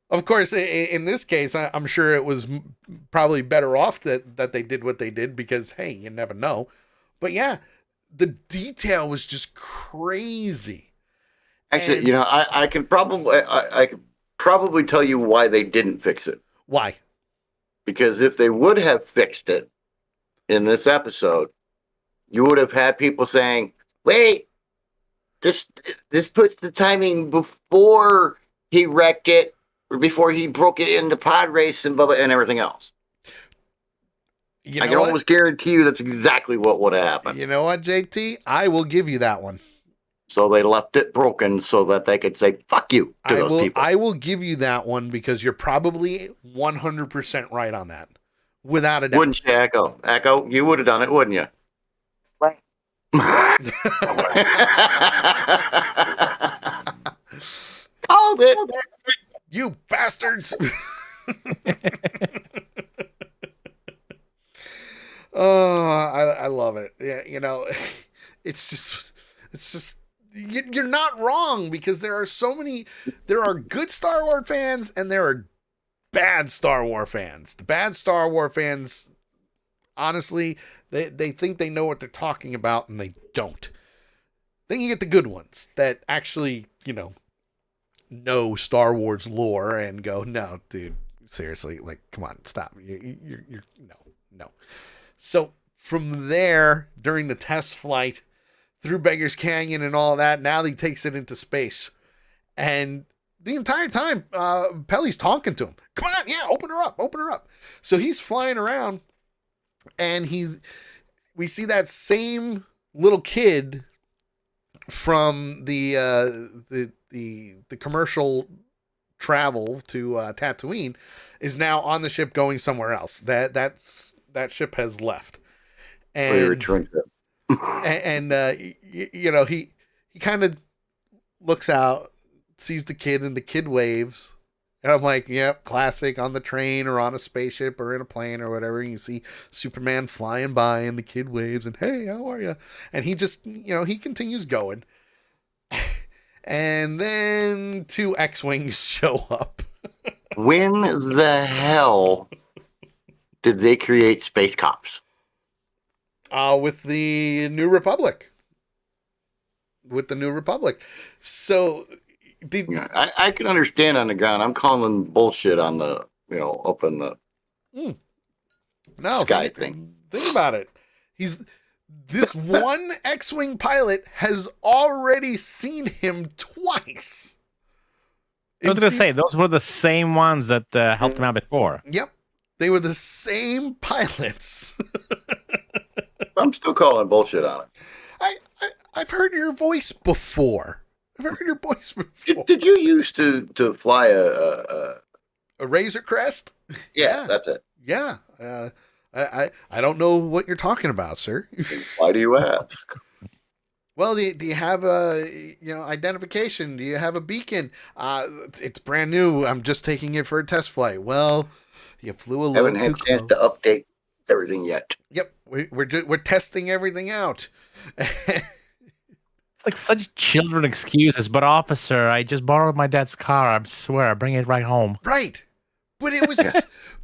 Of course, in this case, I'm sure it was probably better off that they did what they did because, hey, you never know. But yeah, the detail was just crazy. Actually, you know, I could probably tell you why they didn't fix it. Why? Because if they would have fixed it in this episode, you would have had people saying, wait, this puts the timing before he wrecked it or before he broke it into pod race and blah, blah, and everything else. I can almost guarantee you that's exactly what would have happened. You know what, JT? I will give you that one. So they left it broken so that they could say, fuck you to those people. I will give you that one because you're probably 100% right on that. Without a doubt. Wouldn't you, Echo? Echo, you would have done it, wouldn't you? Right. Called it. You bastards. Oh, I love it. Yeah, you know, it's just you're not wrong because there are good Star Wars fans and there are bad Star Wars fans. The bad Star Wars fans, honestly, they think they know what they're talking about and they don't. Then you get the good ones that actually, know Star Wars lore and go, no, dude, seriously, like, come on, stop. You're no. So from there, during the test flight through Beggar's Canyon and all that, now he takes it into space. And the entire time, Pelly's talking to him. Come on, yeah, open her up. So he's flying around and we see that same little kid from the commercial travel to Tatooine is now on the ship going somewhere else. That ship has left. And he kind of looks out, sees the kid, and the kid waves. And I'm like, yep, classic, on the train or on a spaceship or in a plane or whatever. And you see Superman flying by and the kid waves and, hey, how are you? And he just, he continues going. And then 2 X-Wings show up. When the hell did they create Space Cops? With the New Republic. So... I can understand on the ground. I'm calling bullshit on the, up in the sky thing. Think about it. This one X-Wing pilot has already seen him twice. I was going to say, those were the same ones that helped him out before. Yep. They were the same pilots. I'm still calling bullshit on it. I've heard your voice before. Did you used to fly a Razor Crest? Yeah, that's it. Yeah. I don't know what you're talking about, sir. Why do you ask? Well, do you have a identification? Do you have a beacon? It's brand new. I'm just taking it for a test flight. Well, you flew a little too close. Haven't had a chance to update everything yet. Yep, we're testing everything out. like such children excuses. But officer, I just borrowed my dad's car. I swear, I'll bring it right home. Right. But it was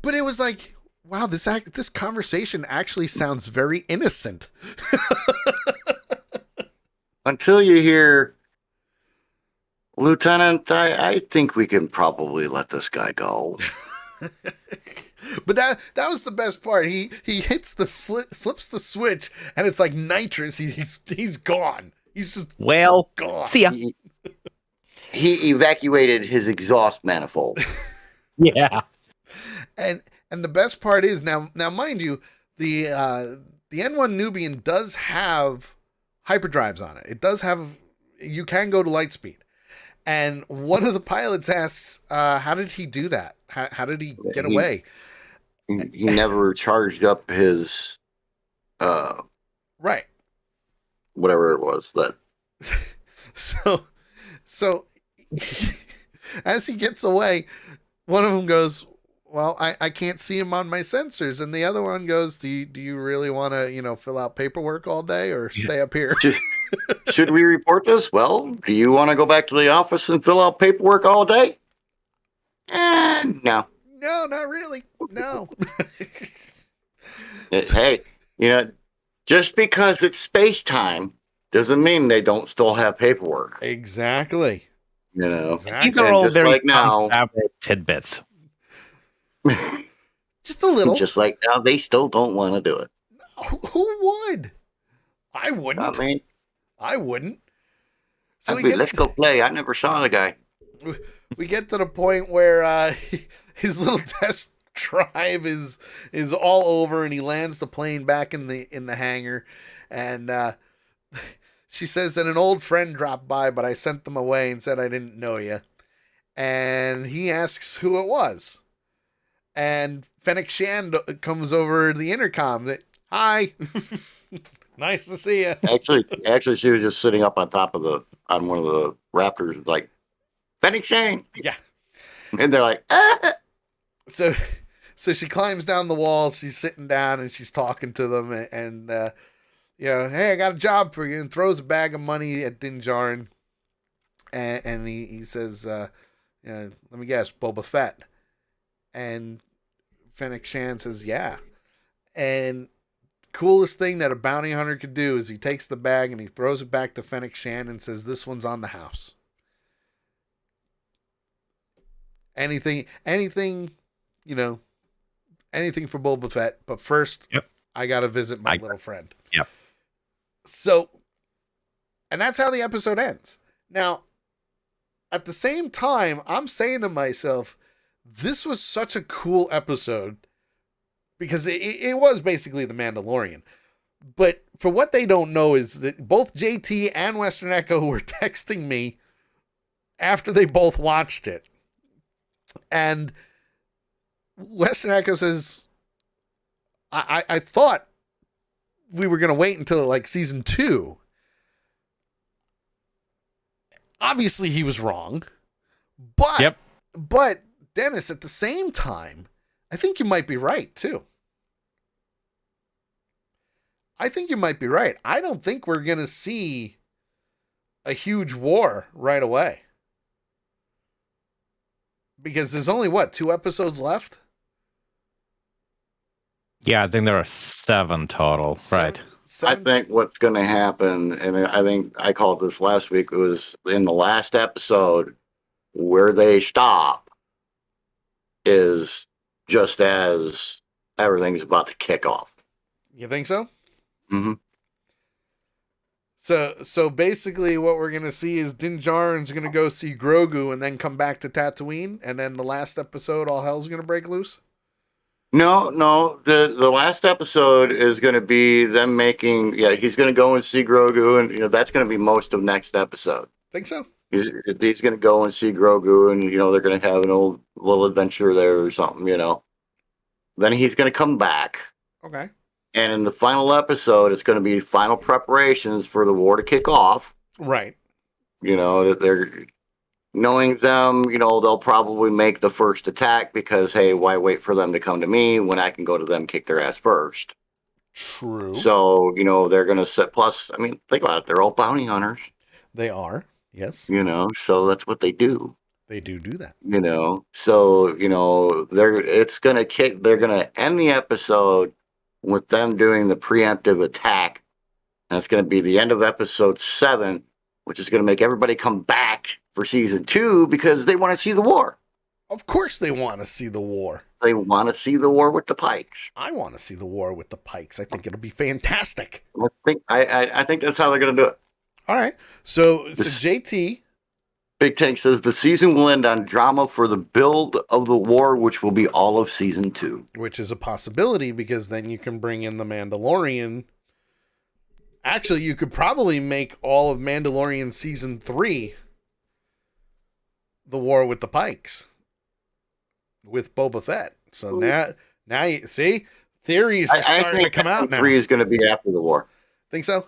but it was like, wow, this conversation actually sounds very innocent. Until you hear, Lieutenant, I think we can probably let this guy go. But that was the best part. He hits the flips the switch, and it's like nitrous. He's gone. He's just gone. See ya. He evacuated his exhaust manifold. Yeah. And the best part is now mind you, the N1 Nubian does have hyperdrives on it. It does have, you can go to light speed. And one of the pilots asks, how did he do that? How did he get away? He never charged up his Right. whatever it was that. So as he gets away, one of them goes, well, I can't see him on my sensors. And the other one goes, do you really want to, fill out paperwork all day or stay up here? Should we report this? Well, do you want to go back to the office and fill out paperwork all day? No. No, not really. No. Hey, just because it's space time doesn't mean they don't still have paperwork. Exactly. These are all very like now tidbits. Just a little. Just like now, they still don't want to do it. Who would? I wouldn't. I mean, I wouldn't. So let's go play. I never saw the guy. We get to the point where his little test drive is all over, and he lands the plane back in the hangar, and she says that an old friend dropped by, but I sent them away and said I didn't know you. And he asks who it was, and Fennec Shand comes over the intercom. Hi, nice to see you. Actually, she was just sitting up on one of the Raptors, like Fennec Shand. Yeah, and they're like, ah. So she climbs down the wall. She's sitting down and she's talking to them, and hey, I got a job for you, and throws a bag of money at Din Djarin, and he says, let me guess, Boba Fett. And Fennec Shand says, yeah. And coolest thing that a bounty hunter could do is he takes the bag and he throws it back to Fennec Shand and says, this one's on the house. Anything, anything for Boba Fett. But first, I got to visit my little friend. Yep. So, and that's how the episode ends. Now, at the same time, I'm saying to myself, this was such a cool episode because it was basically The Mandalorian. But for what they don't know is that both JT and Western Echo were texting me after they both watched it. And Western Echo says, I thought we were going to wait until like season 2. Obviously he was wrong, but Dennis, at the same time, I think you might be right too. I think you might be right. I don't think we're going to see a huge war right away. Because there's only 2 episodes left? Yeah, I think there are 7 total. Right. I think what's going to happen, and I think I called this last week, it was in the last episode where they stop is just as everything's about to kick off. You think so? Mm-hmm. So basically what we're going to see is Din Djarin's going to go see Grogu and then come back to Tatooine, and then the last episode, all hell's going to break loose? No. The last episode is going to be them making, he's going to go and see Grogu, and, that's going to be most of next episode. Think so? He's going to go and see Grogu, and, they're going to have an old little adventure there or something, Then he's going to come back. Okay. And in the final episode, it's going to be final preparations for the war to kick off. Right. That they're knowing them, they'll probably make the first attack because, hey, why wait for them to come to me when I can go to them, kick their ass first? True. So, they're going to set, plus, I mean, think about it. They're all bounty hunters. They are. Yes, So that's what they do. they do that. So they're gonna end the episode with them doing the preemptive attack. And it's going to be the end of episode 7, which is going to make everybody come back for season 2 because they want to see the war. Of course they want to see the war. They want to see the war with the Pikes. I want to see the war with the Pikes. I think it'll be fantastic. I think that's how they're going to do it. All right. So JT. Big Tank says the season will end on drama for the build of the war, which will be all of season 2. Which is a possibility because then you can bring in the Mandalorian. Actually, you could probably make all of Mandalorian season 3 the war with the Pikes with Boba Fett. So now you see theories are starting to come out now. 3 is going to be after the war. Think so?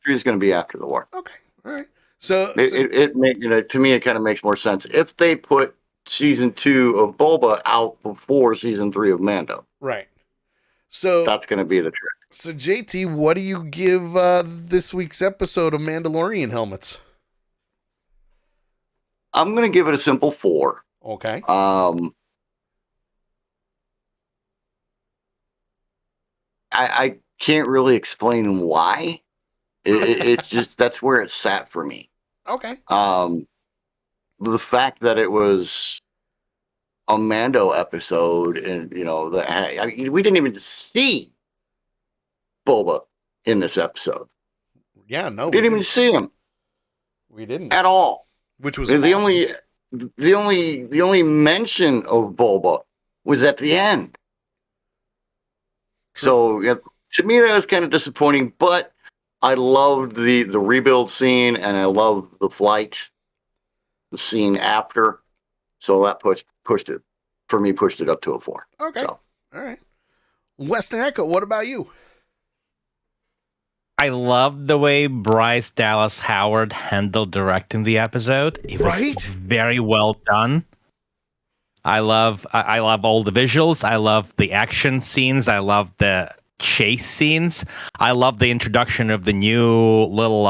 3 is going to be after the war. Okay, all right. So to me it kind of makes more sense if they put season 2 of Boba out before season 3 of Mando. Right. So that's going to be the trick. So JT, what do you give this week's episode of Mandalorian Helmets? I'm going to give it a simple 4. Okay. I can't really explain why. It's just that's where it sat for me. Okay. The fact that it was a Mando episode, and we didn't even see Boba in this episode. Yeah, no, we didn't even see him. We didn't at all. Which was the awesome. the only mention of Boba was at the end. True. So to me, that was kind of disappointing. But I loved the rebuild scene, and I loved the flight, the scene after. So that pushed it up to a 4. Okay. So. All right. Western Echo, what about you? I love the way Bryce Dallas Howard handled directing the episode. It was very well done. I love all the visuals. I love the action scenes. I love the chase scenes. I love the introduction of the new little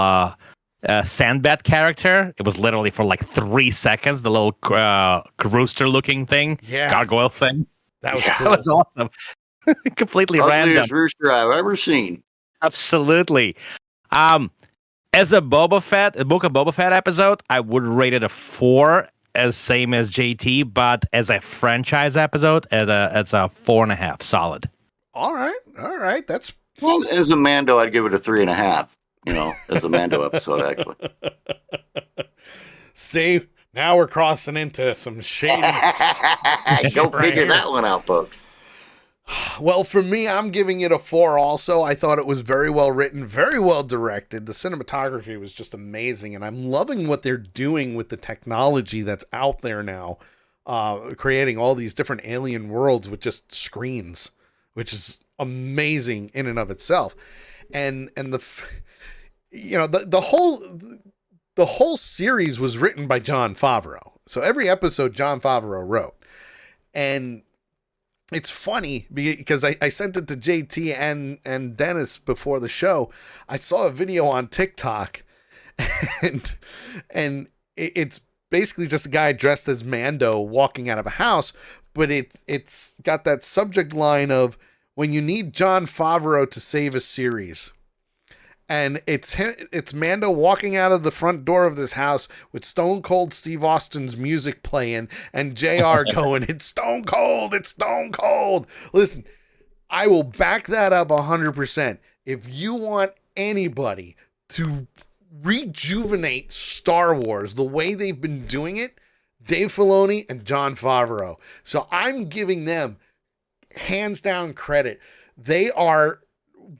Sandbat character. It was literally for like 3 seconds. The little rooster-looking thing, gargoyle thing. That was cool. That was awesome. Completely random. Ugliest rooster I've ever seen. Absolutely. As a Book of Boba Fett episode, I would rate it a 4, as same as JT, but as a franchise episode, it's a 4.5, solid. All right. That's as a Mando, I'd give it a 3.5. As a Mando episode, actually. See, now we're crossing into some shady. Go figure that one out, folks. Well, for me, I'm giving it a 4 also. I thought it was very well written, very well directed. The cinematography was just amazing, and I'm loving what they're doing with the technology that's out there now, creating all these different alien worlds with just screens, which is amazing in and of itself. And the whole series was written by Jon Favreau. So every episode Jon Favreau wrote. And it's funny because I sent it to JT and Dennis before the show. I saw a video on TikTok, and it's basically just a guy dressed as Mando walking out of a house, but it's got that subject line of when you need Jon Favreau to save a series. And it's Mando walking out of the front door of this house with Stone Cold Steve Austin's music playing and JR going, "It's Stone Cold, it's Stone Cold." Listen, I will back that up 100%. If you want anybody to rejuvenate Star Wars the way they've been doing it, Dave Filoni and Jon Favreau. So I'm giving them hands down credit. They are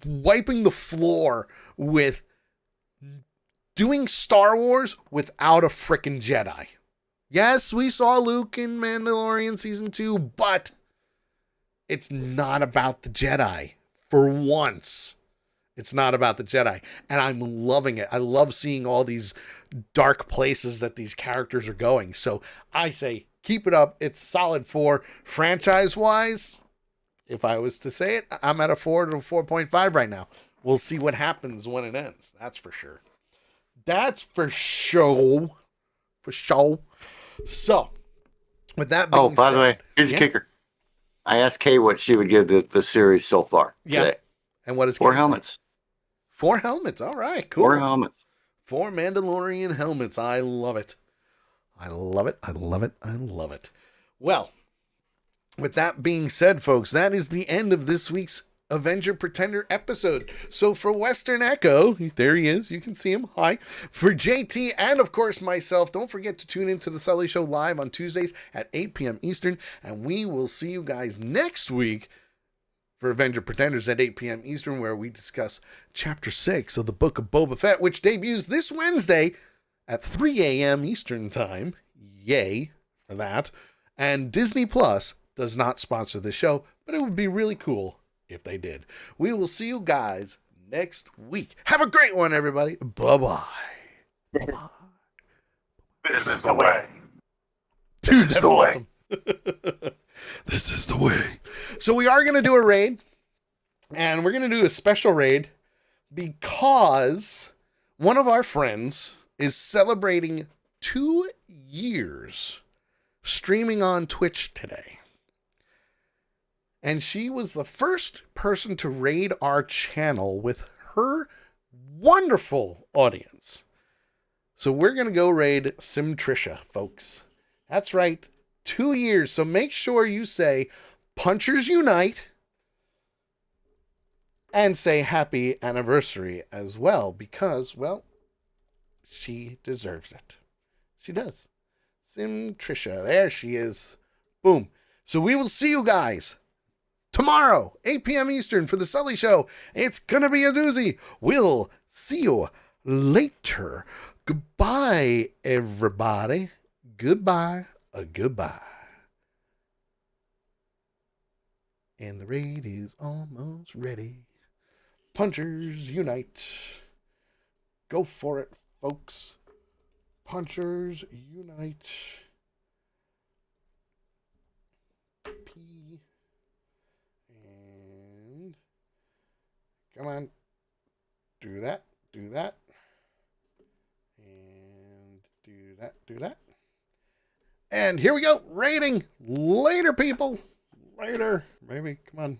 wiping the floor with doing Star Wars without a frickin' Jedi. Yes, we saw Luke in Mandalorian Season 2, but it's not about the Jedi. For once, it's not about the Jedi. And I'm loving it. I love seeing all these dark places that these characters are going. So I say, keep it up. It's solid 4. Franchise-wise, if I was to say it, I'm at a 4 to 4.5 right now. We'll see what happens when it ends. That's for sure. That's for sure. For sure. So, with that being Oh, by said, the way, here's yeah, the kicker. I asked Kay what she would give the series so far yeah. today. And what is 4 Kay say? helmets. 4 helmets. All right, cool. 4 helmets. 4 Mandalorian helmets. I love it. I love it. I love it. I love it. Well, with that being said, folks, that is the end of this week's Avenger Pretender episode. So for Western Echo, there he is. You can see him. Hi. For JT and, of course, myself, don't forget to tune into The Sully Show live on Tuesdays at 8 p.m. Eastern. And we will see you guys next week for Avenger Pretenders at 8 p.m. Eastern, where we discuss Chapter 6 of the Book of Boba Fett, which debuts this Wednesday at 3 a.m. Eastern Time. Yay for that. And Disney Plus does not sponsor the show, but it would be really cool if they did. We will see you guys next week. Have a great one, everybody. Bye-bye. This is the way. Dude, This is that's the way. awesome. This is the way. So we are going to do a raid, and we're going to do a special raid because one of our friends is celebrating 2 years streaming on Twitch today. And she was the first person to raid our channel with her wonderful audience. So we're going to go raid Simtricia, folks. That's right. 2 years. So make sure you say Punchers Unite and say happy anniversary as well, because, well, she deserves it. She does. Simtricia. There she is. Boom. So we will see you guys tomorrow, 8 p.m. Eastern, for the Sully Show. It's gonna be a doozy. We'll see you later. Goodbye, everybody. Goodbye. Goodbye. And the raid is almost ready. Punchers Unite. Go for it, folks. Punchers Unite. P. And come on. Do that. Do that. And do that. Do that. And here we go. Rating. Later, people. Later. Maybe. Come on.